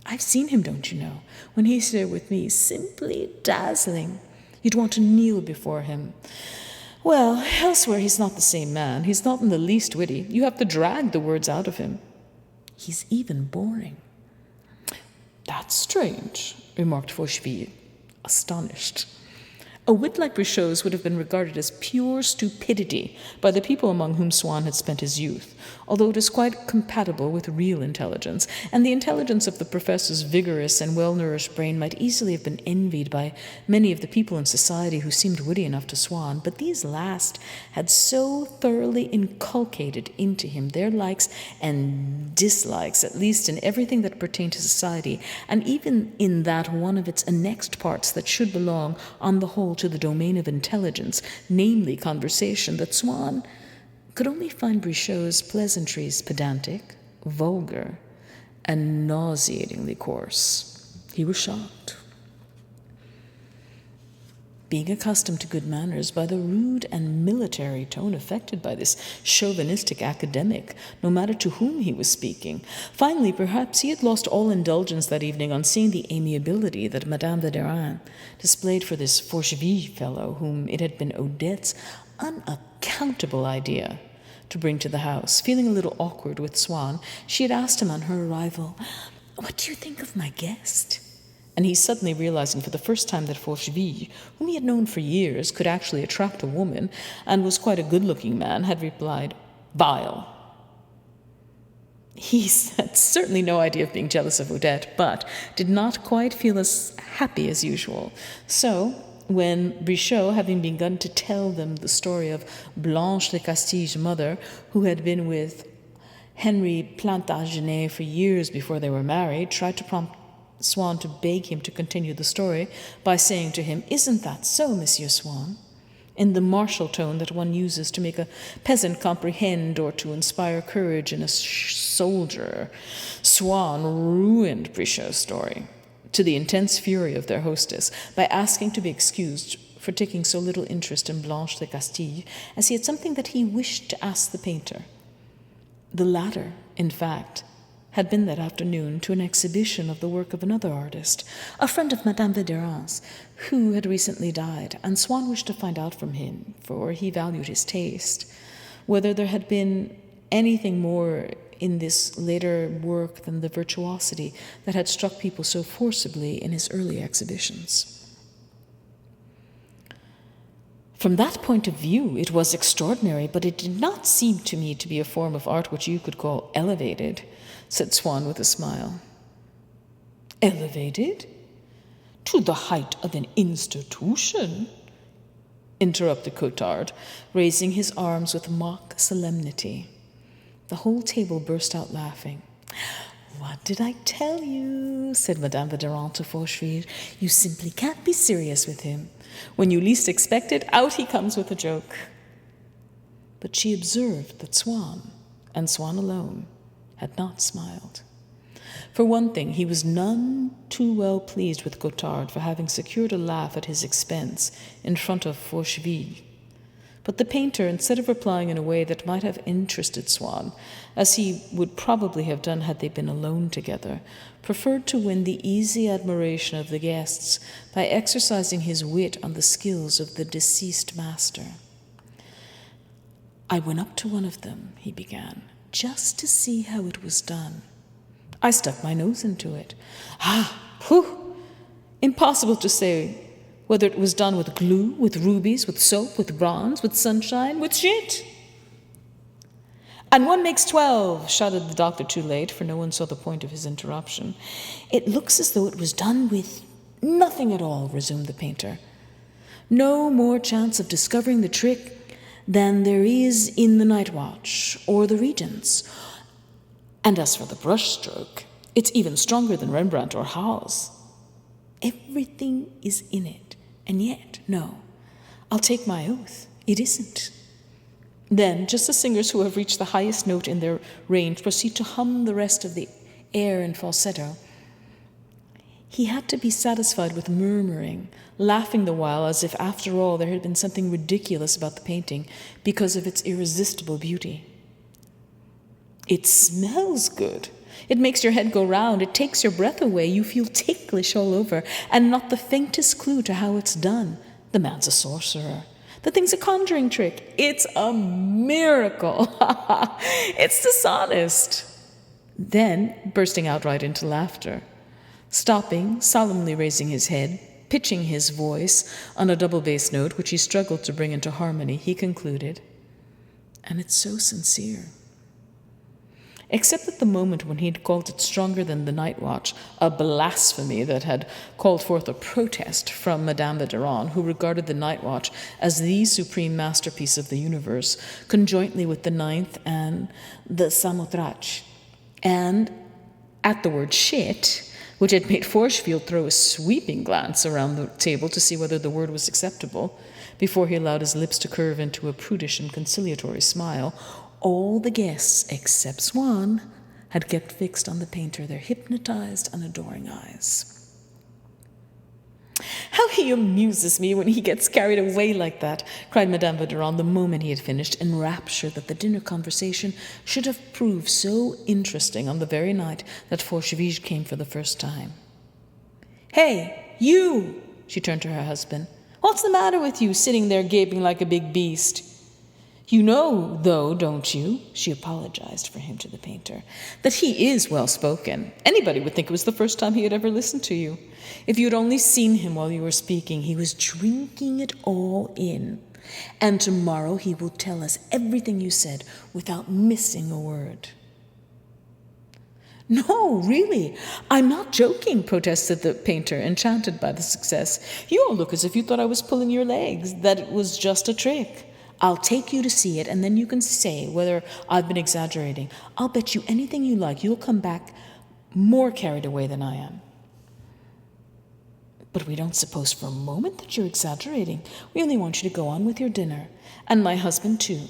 Speaker 1: I've seen him, don't you know, when he's here with me, simply dazzling. You'd want to kneel before him. Well, elsewhere he's not the same man. He's not in the least witty. You have to drag the words out of him. He's even boring." "That's strange," remarked Forcheville, astonished. A wit like Brichot's would have been regarded as pure stupidity by the people among whom Swann had spent his youth, although it is quite compatible with real intelligence, and the intelligence of the professor's vigorous and well-nourished brain might easily have been envied by many of the people in society who seemed witty enough to Swann, but these last had so thoroughly inculcated into him their likes and dislikes, at least in everything that pertained to society, and even in that one of its annexed parts that should belong, on the whole, to the domain of intelligence, namely conversation, that Swann could only find Brichot's pleasantries pedantic, vulgar, and nauseatingly coarse. He was shocked. Being accustomed to good manners by the rude and military tone affected by this chauvinistic academic, no matter to whom he was speaking. Finally, perhaps he had lost all indulgence that evening on seeing the amiability that Madame Vaderon displayed for this Forcheville fellow, whom it had been Odette's unaccountable idea to bring to the house. Feeling a little awkward with Swann, she had asked him on her arrival, "What do you think of my guest?" And he, suddenly realizing for the first time that Forcheville, whom he had known for years, could actually attract a woman, and was quite a good-looking man, had replied, "Vile." He had certainly no idea of being jealous of Odette, but did not quite feel as happy as usual. So, when Brichot, having begun to tell them the story of Blanche de Castille's mother, who had been with Henry Plantagenet for years before they were married, tried to prompt Swann to beg him to continue the story by saying to him, "Isn't that so, Monsieur Swann?" in the martial tone that one uses to make a peasant comprehend or to inspire courage in a soldier. Swann ruined Brichot's story, to the intense fury of their hostess, by asking to be excused for taking so little interest in Blanche de Castille, as he had something that he wished to ask the painter. The latter, in fact, had been that afternoon to an exhibition of the work of another artist, a friend of Madame Verdurin's, who had recently died, and Swann wished to find out from him, for he valued his taste, whether there had been anything more in this later work than the virtuosity that had struck people so forcibly in his early exhibitions. From that point of view, it was extraordinary, but it did not seem to me to be a form of art which you could call elevated, said Swann with a smile. Elevated? To the height of an institution? Interrupted Cottard, raising his arms with mock solemnity. The whole table burst out laughing. What did I tell you? Said Madame Verdurin to Forcheville. You simply can't be serious with him. When you least expect it, out he comes with a joke. But she observed that Swann, and Swann alone, had not smiled. For one thing, he was none too well pleased with Cottard for having secured a laugh at his expense in front of Forcheville. But the painter, instead of replying in a way that might have interested Swann, as he would probably have done had they been alone together, preferred to win the easy admiration of the guests by exercising his wit on the skills of the deceased master. I went up to one of them, he began, just to see how it was done. I stuck my nose into it. Pooh! Impossible to say whether it was done with glue, with rubies, with soap, with bronze, with sunshine, with shit. And 1 makes 12, shouted the doctor too late, for no one saw the point of his interruption. It looks as though it was done with nothing at all, resumed the painter. No more chance of discovering the trick than there is in the Night Watch or the Regents. And as for the brushstroke, it's even stronger than Rembrandt or Howells. Everything is in it, and yet, no, I'll take my oath, it isn't. Then, just as singers who have reached the highest note in their range proceed to hum the rest of the air in falsetto, he had to be satisfied with murmuring, laughing the while as if, after all, there had been something ridiculous about the painting because of its irresistible beauty. It smells good. It makes your head go round. It takes your breath away. You feel ticklish all over, and not the faintest clue to how it's done. The man's a sorcerer. The thing's a conjuring trick. It's a miracle. It's dishonest. Then, bursting outright into laughter, stopping, solemnly raising his head, pitching his voice on a double bass note which he struggled to bring into harmony, he concluded, and it's so sincere. Except at the moment when he'd called it stronger than the Night Watch, a blasphemy that had called forth a protest from Madame Verdurin, who regarded the Night Watch as the supreme masterpiece of the universe, conjointly with the Ninth and the Samothrace. And at the word shit, which had made Forcheville throw a sweeping glance around the table to see whether the word was acceptable, before he allowed his lips to curve into a prudish and conciliatory smile, all the guests, except Swann, had kept fixed on the painter their hypnotized and adoring eyes. How he amuses me when he gets carried away like that, cried Madame Verdurin the moment he had finished, enraptured that the dinner conversation should have proved so interesting on the very night that Forcheville came for the first time. Hey, you! She turned to her husband. What's the matter with you, sitting there gaping like a big beast? You know, though, don't you, she apologized for him to the painter, that he is well-spoken. Anybody would think it was the first time he had ever listened to you. If you had only seen him while you were speaking, he was drinking it all in. And tomorrow he will tell us everything you said without missing a word. No, really, I'm not joking, protested the painter, enchanted by the success. You all look as if you thought I was pulling your legs, that it was just a trick. I'll take you to see it, and then you can say whether I've been exaggerating. I'll bet you anything you like you'll come back more carried away than I am. But we don't suppose for a moment that you're exaggerating. We only want you to go on with your dinner. And my husband, too.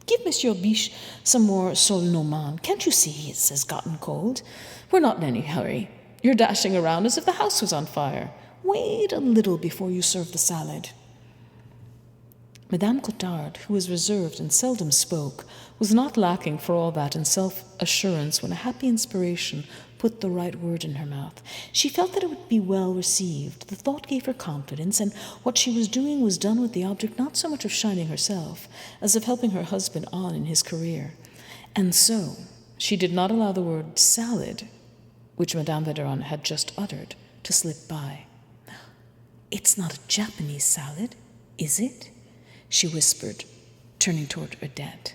Speaker 1: Give Monsieur Biche some more Sol Noman. Can't you see he has gotten cold? We're not in any hurry. You're dashing around as if the house was on fire. Wait a little before you serve the salad. Madame Cottard, who was reserved and seldom spoke, was not lacking for all that in self-assurance when a happy inspiration put the right word in her mouth. She felt that it would be well received. The thought gave her confidence, and what she was doing was done with the object not so much of shining herself as of helping her husband on in his career. And so she did not allow the word salad, which Madame Verdurin had just uttered, to slip by. "It's not a Japanese salad, is it?" she whispered, turning toward Odette.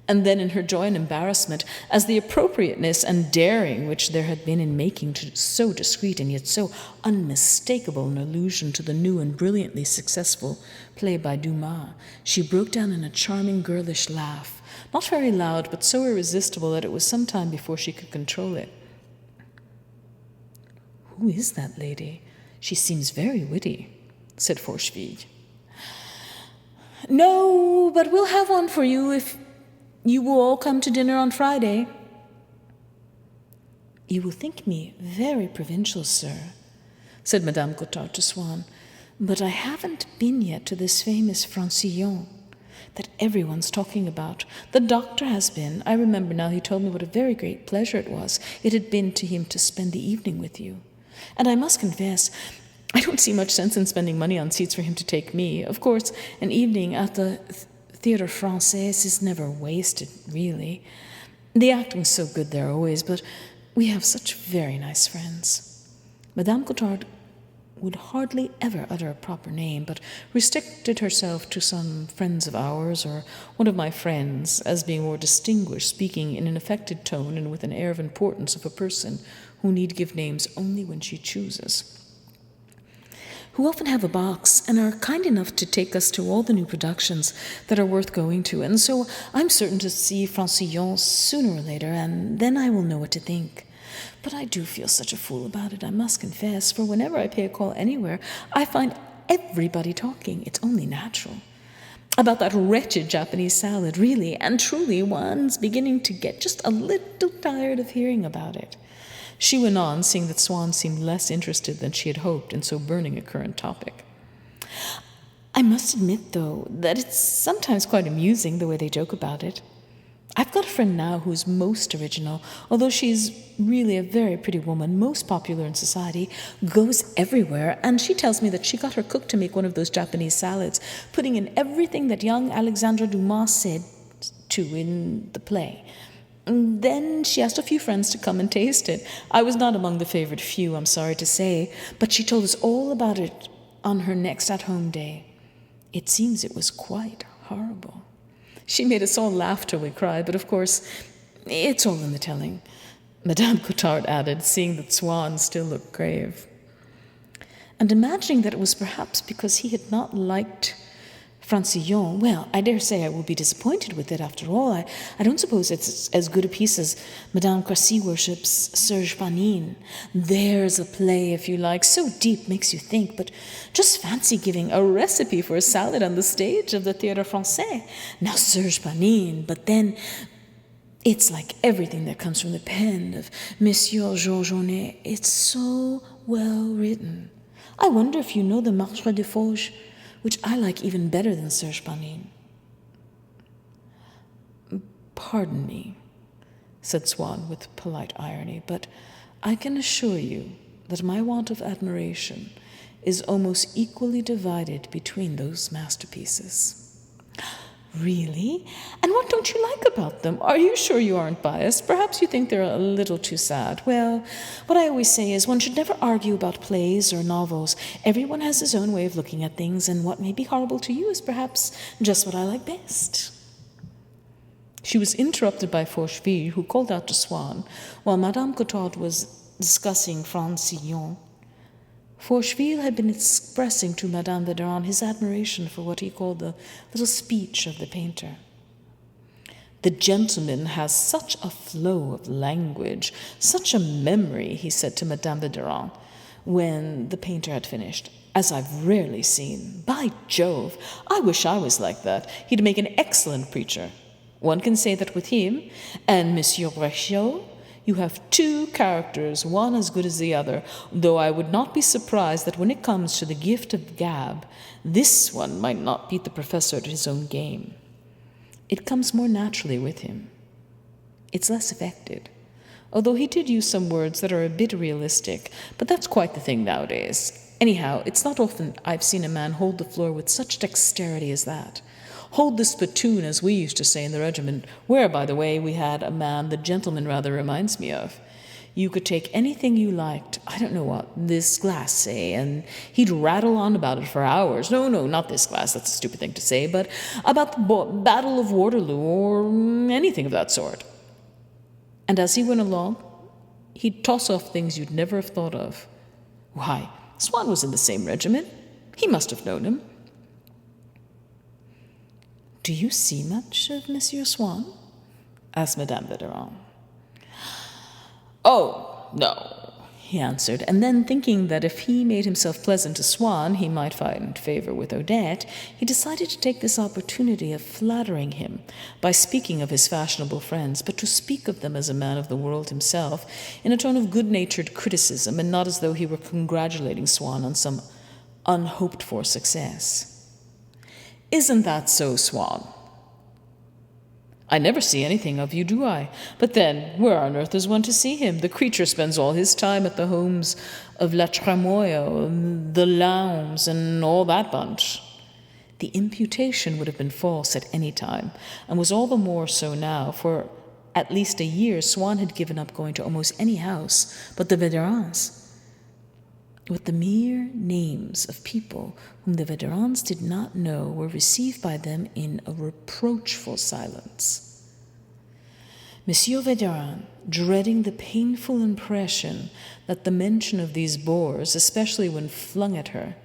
Speaker 1: And then in her joy and embarrassment, as the appropriateness and daring which there had been in making to so discreet and yet so unmistakable an allusion to the new and brilliantly successful play by Dumas, she broke down in a charming girlish laugh, not very loud, but so irresistible that it was some time before she could control it. "Who is that lady? She seems very witty," said Forcheville. "No, but we'll have one for you if you will all come to dinner on Friday." "You will think me very provincial, sir," said Madame Cottard to Swann, "but I haven't been yet to this famous Francillon that everyone's talking about. The doctor has been. I remember now he told me what a very great pleasure it had been to him to spend the evening with you. And I must confess, I don't see much sense in spending money on seats for him to take me. Of course, an evening at the Theatre Français is never wasted, really. The acting's so good there always, but we have such very nice friends." Madame Cottard would hardly ever utter a proper name, but restricted herself to some friends of ours or one of my friends, as being more distinguished, speaking in an affected tone and with an air of importance of a person who need give names only when she chooses, who often have a box and are kind enough to take us to all the new productions that are worth going to, and so I'm certain to see Francillon sooner or later, and then I will know what to think. But I do feel such a fool about it, I must confess, for whenever I pay a call anywhere, I find everybody talking. It's only natural. About that wretched Japanese salad, really, and truly one's beginning to get just a little tired of hearing about it. She went on, seeing that Swann seemed less interested than she had hoped in so burning a current topic. "I must admit, though, that it's sometimes quite amusing the way they joke about it. I've got a friend now who's most original, although she's really a very pretty woman, most popular in society, goes everywhere, and she tells me that she got her cook to make one of those Japanese salads, putting in everything that young Alexandre Dumas said to in the play. And then she asked a few friends to come and taste it. I was not among the favored few, I'm sorry to say, but she told us all about it on her next at-home day. It seems it was quite horrible. She made us all laugh till we cried, but of course, it's all in the telling," Madame Cottard added, seeing that Swann still looked grave. And imagining that it was perhaps because he had not liked Francillon, well, I dare say I will be disappointed with it after all. I don't suppose it's as good a piece as Madame Cressy worships Serge Panine. There's a play, if you like, so deep makes you think, but just fancy giving a recipe for a salad on the stage of the Théâtre Français. Now Serge Panine, but then it's like everything that comes from the pen of Monsieur Georges Jaunet. It's so well written. I wonder if you know the Marcel de Fauge, which I like even better than Serge Panine. "Pardon me," said Swann with polite irony, "but I can assure you that my want of admiration is almost equally divided between those masterpieces." "Really? And what don't you like about them? Are you sure you aren't biased? Perhaps you think they're a little too sad. Well, what I always say is one should never argue about plays or novels. Everyone has his own way of looking at things, and what may be horrible to you is perhaps just what I like best." She was interrupted by Forcheville, who called out to Swann, while Madame Cottard was discussing Francillon. Forcheville had been expressing to Madame Verdurin his admiration for what he called the little speech of the painter. "The gentleman has such a flow of language, such a memory," he said to Madame Verdurin, when the painter had finished, "as I've rarely seen. By Jove, I wish I was like that. He'd make an excellent preacher. One can say that with him and Monsieur Brechot, You have two characters, one as good as the other, though I would not be surprised that when it comes to the gift of gab, this one might not beat the professor at his own game. It comes more naturally with him. It's less affected, although he did use some words that are a bit realistic, but that's quite the thing nowadays. Anyhow, it's not often I've seen a man hold the floor with such dexterity as that. Hold the spittoon, as we used to say in the regiment, where, by the way, we had a man the gentleman rather reminds me of. You could take anything you liked, I don't know what, this glass, say, and he'd rattle on about it for hours. No, not this glass, that's a stupid thing to say, but about the Battle of Waterloo or anything of that sort. And as he went along, he'd toss off things you'd never have thought of. Why, Swann was in the same regiment. He must have known him. Do you see much of Monsieur Swann? Asked Madame Verderin. Oh, no, he answered, and then thinking that if he made himself pleasant to Swann, he might find favor with Odette, he decided to take this opportunity of flattering him by speaking of his fashionable friends, but to speak of them as a man of the world himself, in a tone of good-natured criticism, and not as though he were congratulating Swann on some unhoped-for success. Isn't that so, Swann? I never see anything of you, do I? But then, where on earth is one to see him? The creature spends all his time at the homes of La Tremoille, the Lowndes, and all that bunch. The imputation would have been false at any time, and was all the more so now, for at least a year Swann had given up going to almost any house but the Verderins, with the mere names of people whom the Verderins did not know were received by them in a reproachful silence. Monsieur Verderin, dreading the painful impression that the mention of these bores, especially when flung at her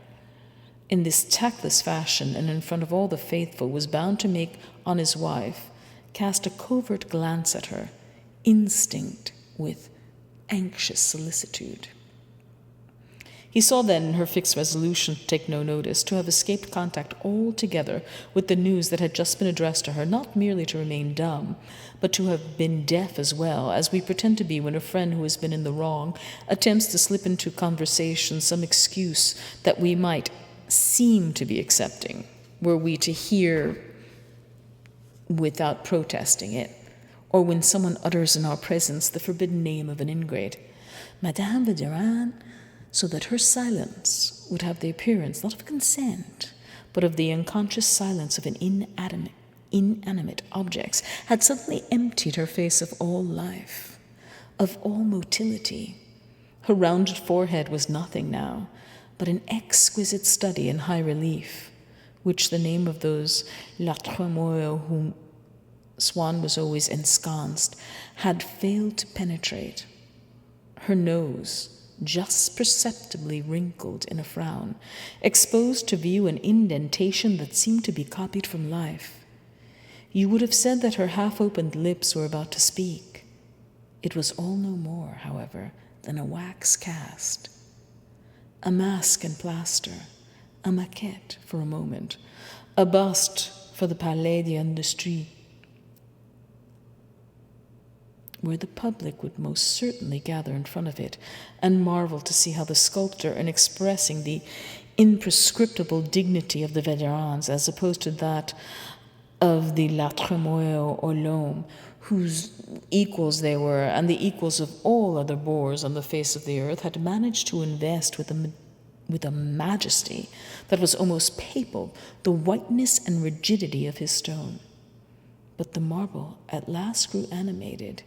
Speaker 1: in this tactless fashion and in front of all the faithful, was bound to make on his wife, cast a covert glance at her, instinct with anxious solicitude. He saw then in her fixed resolution to take no notice, to have escaped contact altogether with the news that had just been addressed to her, not merely to remain dumb, but to have been deaf as well, as we pretend to be when a friend who has been in the wrong attempts to slip into conversation some excuse that we might seem to be accepting, were we to hear without protesting it, or when someone utters in our presence the forbidden name of an ingrate. Madame Verderin, so that her silence would have the appearance not of consent, but of the unconscious silence of an inanimate objects, had suddenly emptied her face of all life, of all motility. Her rounded forehead was nothing now, but an exquisite study in high relief, which the name of those La Tremoille whom Swann was always ensconced had failed to penetrate. Her nose, just perceptibly wrinkled in a frown, exposed to view an indentation that seemed to be copied from life. You would have said that her half-opened lips were about to speak. It was all no more, however, than a wax cast, a mask and plaster, a maquette for a moment, a bust for the Palais d'Industrie, where the public would most certainly gather in front of it and marvel to see how the sculptor, in expressing the imprescriptible dignity of the Verderins as opposed to that of the La Tremoille or L'Homme, whose equals they were, and the equals of all other bores on the face of the earth, had managed to invest with a majesty that was almost papal the whiteness and rigidity of his stone. But the marble at last grew animated,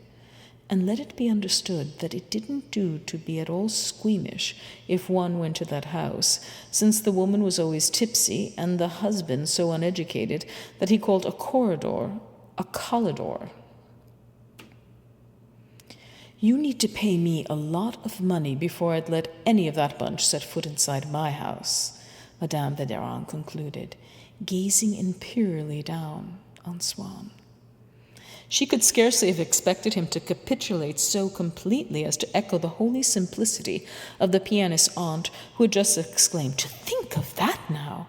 Speaker 1: and let it be understood that it didn't do to be at all squeamish if one went to that house, since the woman was always tipsy and the husband so uneducated that he called a corridor a collidor. You need to pay me a lot of money before I'd let any of that bunch set foot inside my house, Madame Verderin concluded, gazing imperially down on Swann. She could scarcely have expected him to capitulate so completely as to echo the holy simplicity of the pianist's aunt, who had just exclaimed, "To think of that now!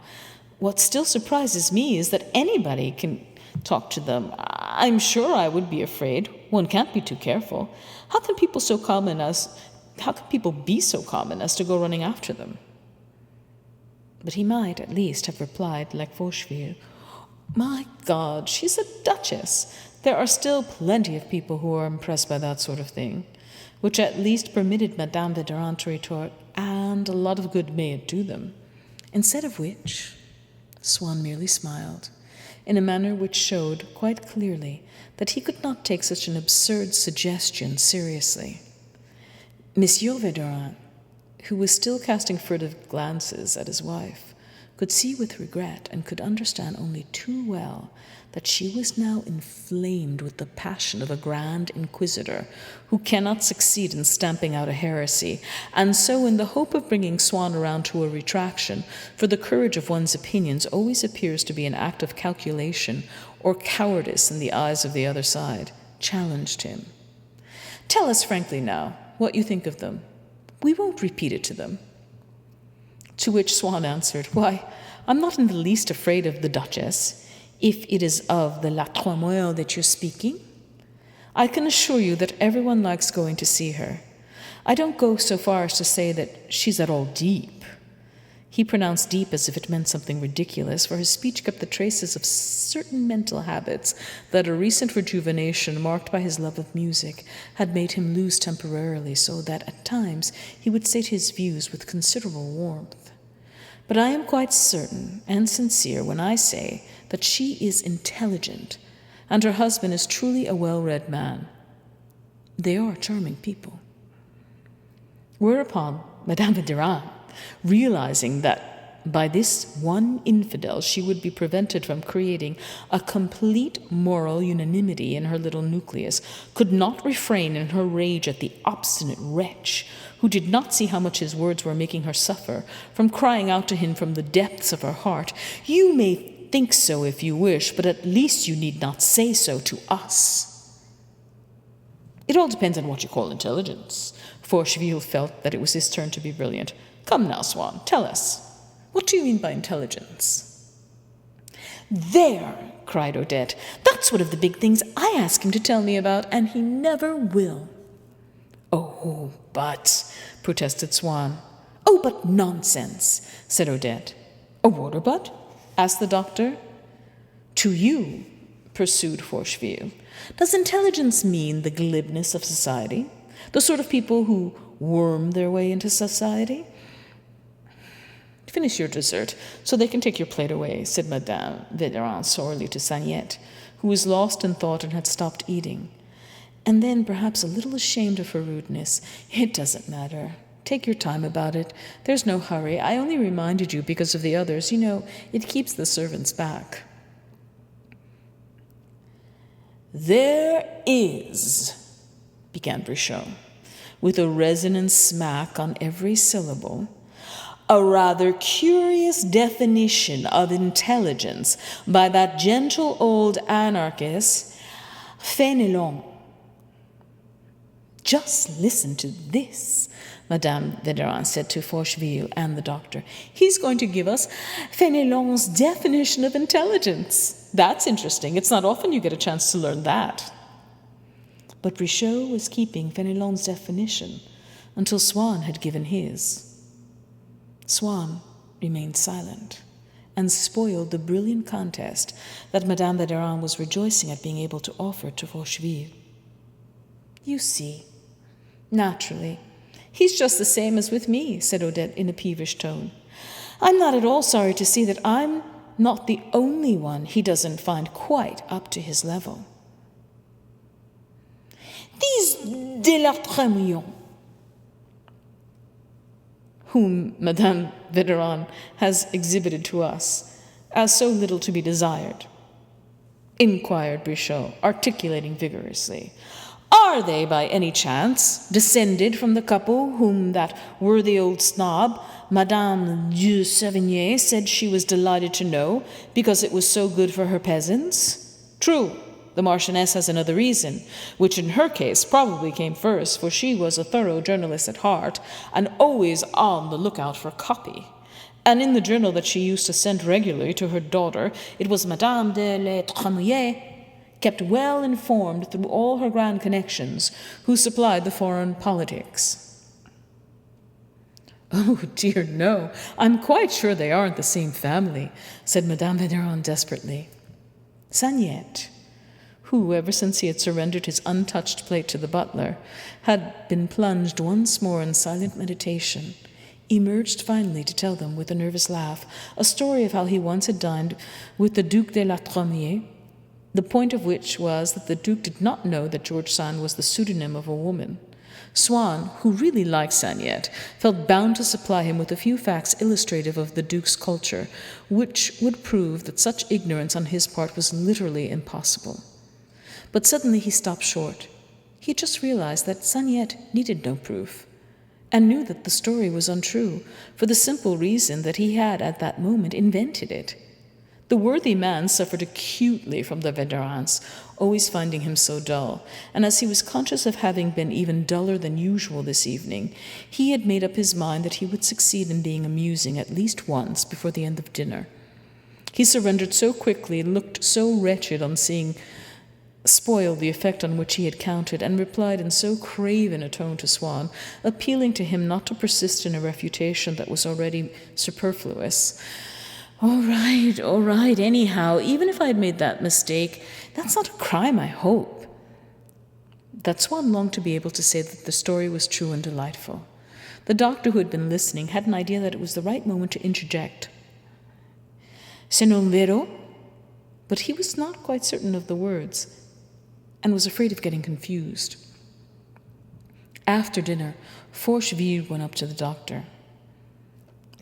Speaker 1: What still surprises me is that anybody can talk to them. I'm sure I would be afraid. One can't be too careful. How can people be so common as to go running after them? But he might at least have replied, like Forcheville, "My God, she's a duchess. There are still plenty of people who are impressed by that sort of thing," which at least permitted Madame Verdurin to retort, "And a lot of good may it do them." Instead of which, Swann merely smiled, in a manner which showed quite clearly that he could not take such an absurd suggestion seriously. Monsieur Verdurin, who was still casting furtive glances at his wife, could see with regret and could understand only too well that she was now inflamed with the passion of a grand inquisitor who cannot succeed in stamping out a heresy, and so in the hope of bringing Swann around to a retraction, for the courage of one's opinions always appears to be an act of calculation or cowardice in the eyes of the other side, challenged him. "Tell us frankly now what you think of them. We won't repeat it to them." To which Swann answered, "Why, I'm not in the least afraid of the Duchess, if it is of the La Tremoille that you're speaking. I can assure you that everyone likes going to see her. I don't go so far as to say that she's at all deep." He pronounced deep as if it meant something ridiculous, for his speech kept the traces of certain mental habits that a recent rejuvenation, marked by his love of music, had made him lose temporarily, so that at times he would state his views with considerable warmth. "But I am quite certain and sincere when I say that she is intelligent, and her husband is truly a well-read man. They are charming people." Whereupon Madame Verdurin, realizing that by this one infidel she would be prevented from creating a complete moral unanimity in her little nucleus, could not refrain in her rage at the obstinate wretch, who did not see how much his words were making her suffer, from crying out to him from the depths of her heart, "You may think so if you wish, but at least you need not say so to us." "It all depends on what you call intelligence." Forcheville felt that it was his turn to be brilliant. "Come now, Swann, tell us. What do you mean by intelligence?" "There!" cried Odette. "That's one of the big things I ask him to tell me about, and he never will." "Oh, but," protested Swann. "Oh, but nonsense," said Odette. "A water butt?" asked the doctor. "To you," pursued Forcheville, "does intelligence mean the glibness of society? The sort of people who worm their way into society?" "Finish your dessert, so they can take your plate away," said Madame Verdurin sorely to Sagnette, who was lost in thought and had stopped eating. And then, perhaps a little ashamed of her rudeness, "It doesn't matter. Take your time about it. There's no hurry. I only reminded you because of the others. You know, it keeps the servants back." "There is," began Brichot, with a resonant smack on every syllable, "a rather curious definition of intelligence by that gentle old anarchist, Fénelon." "Just listen to this," Madame Verdurin said to Forcheville and the doctor. "He's going to give us Fénelon's definition of intelligence. That's interesting. It's not often you get a chance to learn that." But Brichot was keeping Fénelon's definition until Swann had given his. Swann remained silent and spoiled the brilliant contest that Madame Verdurin was rejoicing at being able to offer to Forcheville. "You see, naturally, he's just the same as with me," said Odette in a peevish tone. "I'm not at all sorry to see that I'm not the only one he doesn't find quite up to his level." "These de la Tremoille, whom Madame Verdurin has exhibited to us as so little to be desired?" inquired Brichot, articulating vigorously. "Are they, by any chance, descended from the couple whom that worthy old snob, Madame de Sévigné, said she was delighted to know because it was so good for her peasants? True, the Marchioness has another reason, which in her case probably came first, for she was a thorough journalist at heart and always on the lookout for copy. And in the journal that she used to send regularly to her daughter, it was Madame de la Tremoille kept well informed through all her grand connections, who supplied the foreign politics. Oh, dear, no. I'm quite sure they aren't the same family, said Madame Vénéran desperately. Saniette, who, ever since he had surrendered his untouched plate to the butler, had been plunged once more in silent meditation, emerged finally to tell them, with a nervous laugh, a story of how he once had dined with the Duc de la Trémouille, the point of which was that the Duke did not know that George Sand was the pseudonym of a woman. Swann, who really liked Saniette, felt bound to supply him with a few facts illustrative of the Duke's culture, which would prove that such ignorance on his part was literally impossible. But suddenly he stopped short. He just realized that Saniette needed no proof, and knew that the story was untrue, for the simple reason that he had at that moment invented it. The worthy man suffered acutely from the Vénérans, always finding him so dull, and as he was conscious of having been even duller than usual this evening, he had made up his mind that he would succeed in being amusing at least once before the end of dinner. He surrendered so quickly, looked so wretched on seeing spoil the effect on which he had counted, and replied in so craven a tone to Swann, appealing to him not to persist in a refutation that was already superfluous. All right, anyhow, even if I had made that mistake, that's not a crime, I hope. That Swann longed to be able to say that the story was true and delightful. The doctor, who had been listening, had an idea that it was the right moment to interject. "C'est non vero?" But he was not quite certain of the words, and was afraid of getting confused. After dinner, Forcheville went up to the doctor.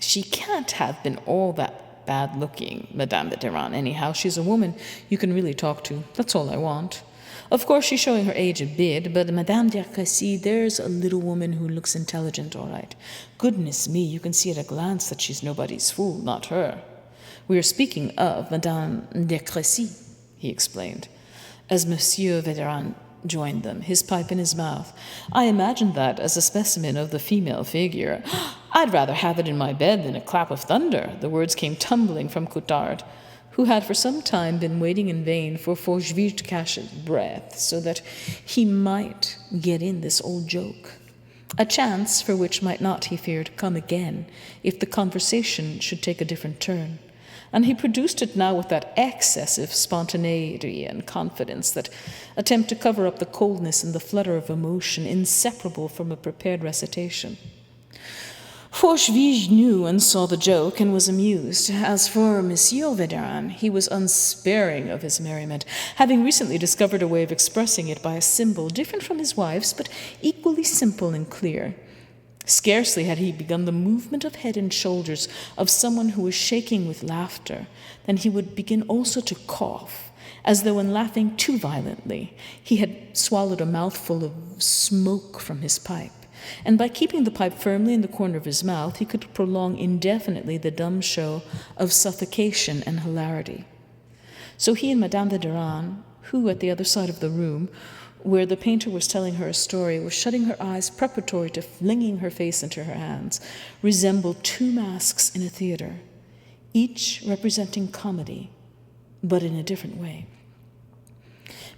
Speaker 1: "She can't have been all that bad-looking, Madame Vénéran. Anyhow, she's a woman you can really talk to. That's all I want. Of course, she's showing her age a bit, but Madame de Crécy, there's a little woman who looks intelligent, all right. Goodness me, you can see at a glance that she's nobody's fool, not her. We are speaking of Madame de Crécy," he explained, as Monsieur Vénéran joined them, his pipe in his mouth. "I imagined that as a specimen of the female figure. I'd rather have it in my bed than a clap of thunder." The words came tumbling from Coutard, who had for some time been waiting in vain for Forcheville to catch his breath so that he might get in this old joke. A chance for which might not, he feared, come again if the conversation should take a different turn. And he produced it now with that excessive spontaneity and confidence that attempt to cover up the coldness and the flutter of emotion inseparable from a prepared recitation. Forcheville knew and saw the joke and was amused. As for Monsieur Vénéran, he was unsparing of his merriment, having recently discovered a way of expressing it by a symbol different from his wife's, but equally simple and clear. Scarcely had he begun the movement of head and shoulders of someone who was shaking with laughter than he would begin also to cough, as though in laughing too violently he had swallowed a mouthful of smoke from his pipe, and by keeping the pipe firmly in the corner of his mouth he could prolong indefinitely the dumb show of suffocation and hilarity. So he and Madame Vénéran, who at the other side of the room, where the painter was telling her a story, was shutting her eyes preparatory to flinging her face into her hands, resembled two masks in a theater, each representing comedy, but in a different way.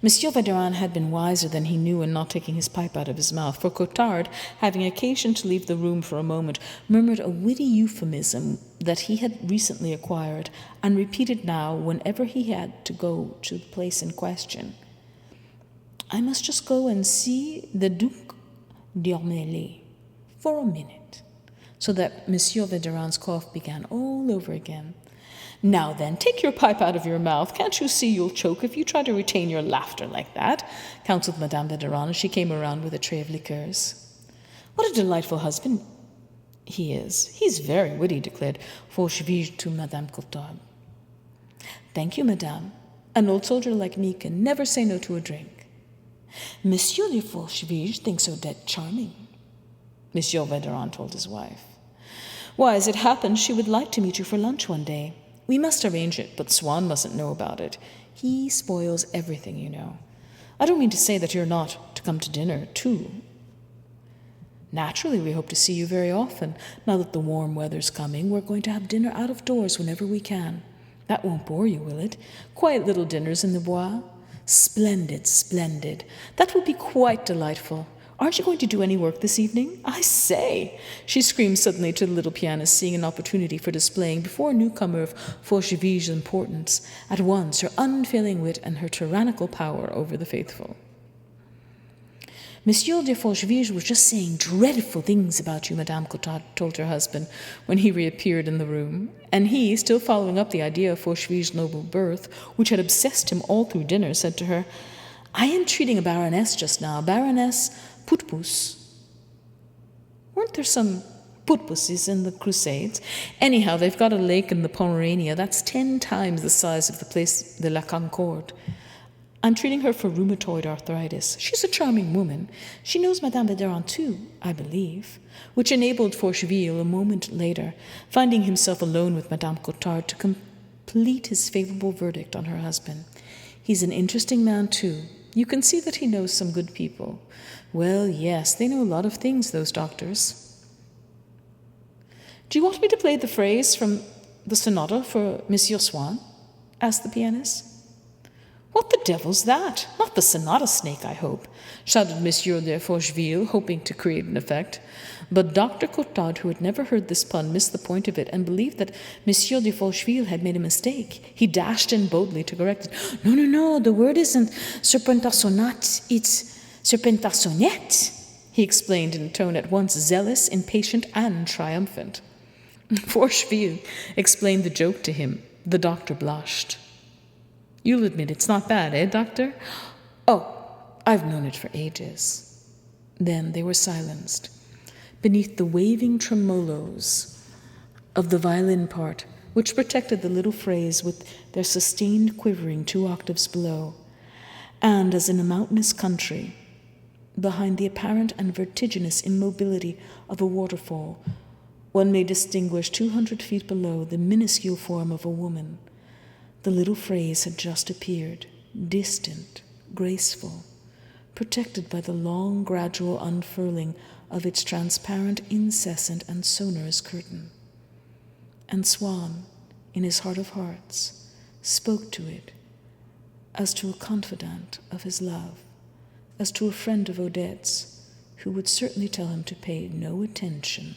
Speaker 1: Monsieur Vénéran had been wiser than he knew in not taking his pipe out of his mouth, for Coutard, having occasion to leave the room for a moment, murmured a witty euphemism that he had recently acquired, and repeated now whenever he had to go to the place in question. "I must just go and see the Duc d'Ormélie for a minute," so that Monsieur Vénéran's cough began all over again. "Now then, take your pipe out of your mouth. Can't you see you'll choke if you try to retain your laughter like that?" counseled Madame Vénéran as she came around with a tray of liqueurs. "What a delightful husband he is. He's very witty," declared Forcheville to Madame Coutard. "Thank you, Madame. An old soldier like me can never say no to a drink." "Monsieur de Forcheville thinks her dead charming," Monsieur Vénéran told his wife. "Why, as it happens, she would like to meet you for lunch one day. We must arrange it, but Swann mustn't know about it. He spoils everything, you know. I don't mean to say that you're not to come to dinner, too. Naturally, we hope to see you very often. Now that the warm weather's coming, we're going to have dinner out of doors whenever we can. That won't bore you, will it? Quiet little dinners in the bois. Splendid, splendid. That will be quite delightful. Aren't you going to do any work this evening? I say, she screamed suddenly to the little pianist, seeing an opportunity for displaying before a newcomer of Forcheville's importance at once her unfailing wit and her tyrannical power over the faithful. Monsieur de Forcheville was just saying dreadful things about you, Madame Cottard told her husband when he reappeared in the room, and he, still following up the idea of Forcheville's noble birth, which had obsessed him all through dinner, said to her, I am treating a baroness just now, Baroness Putbus. Weren't there some Putbuses in the Crusades? Anyhow, they've got a lake in the Pomerania that's 10 times the size of the Place de la Concorde. I'm treating her for rheumatoid arthritis. She's a charming woman. She knows Madame Védéran too, I believe, which enabled Forcheville a moment later, finding himself alone with Madame Cottard, to complete his favorable verdict on her husband. He's an interesting man too. You can see that he knows some good people. Well, yes, they know a lot of things, those doctors. Do you want me to play the phrase from the sonata for Monsieur Swann? Asked the pianist. What the devil's that? Not the sonata snake, I hope, shouted Monsieur de Forcheville, hoping to create an effect. But Dr. Cottard, who had never heard this pun, missed the point of it and believed that Monsieur de Forcheville had made a mistake. He dashed in boldly to correct it. No, the word isn't serpentarsonat, it's serpentarsonette, he explained in a tone at once zealous, impatient, and triumphant. Forcheville explained the joke to him. The doctor blushed. You'll admit it's not bad, eh, Doctor? Oh, I've known it for ages. Then they were silenced. Beneath the waving tremolos of the violin part, which protected the little phrase with their sustained quivering 2 octaves below, and as in a mountainous country, behind the apparent and vertiginous immobility of a waterfall, one may distinguish 200 feet below the minuscule form of a woman. The little phrase had just appeared, distant, graceful, protected by the long, gradual unfurling of its transparent, incessant, and sonorous curtain. And Swann, in his heart of hearts, spoke to it as to a confidant of his love, as to a friend of Odette's, who would certainly tell him to pay no attention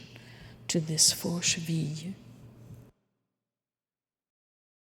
Speaker 1: to this Forcheville.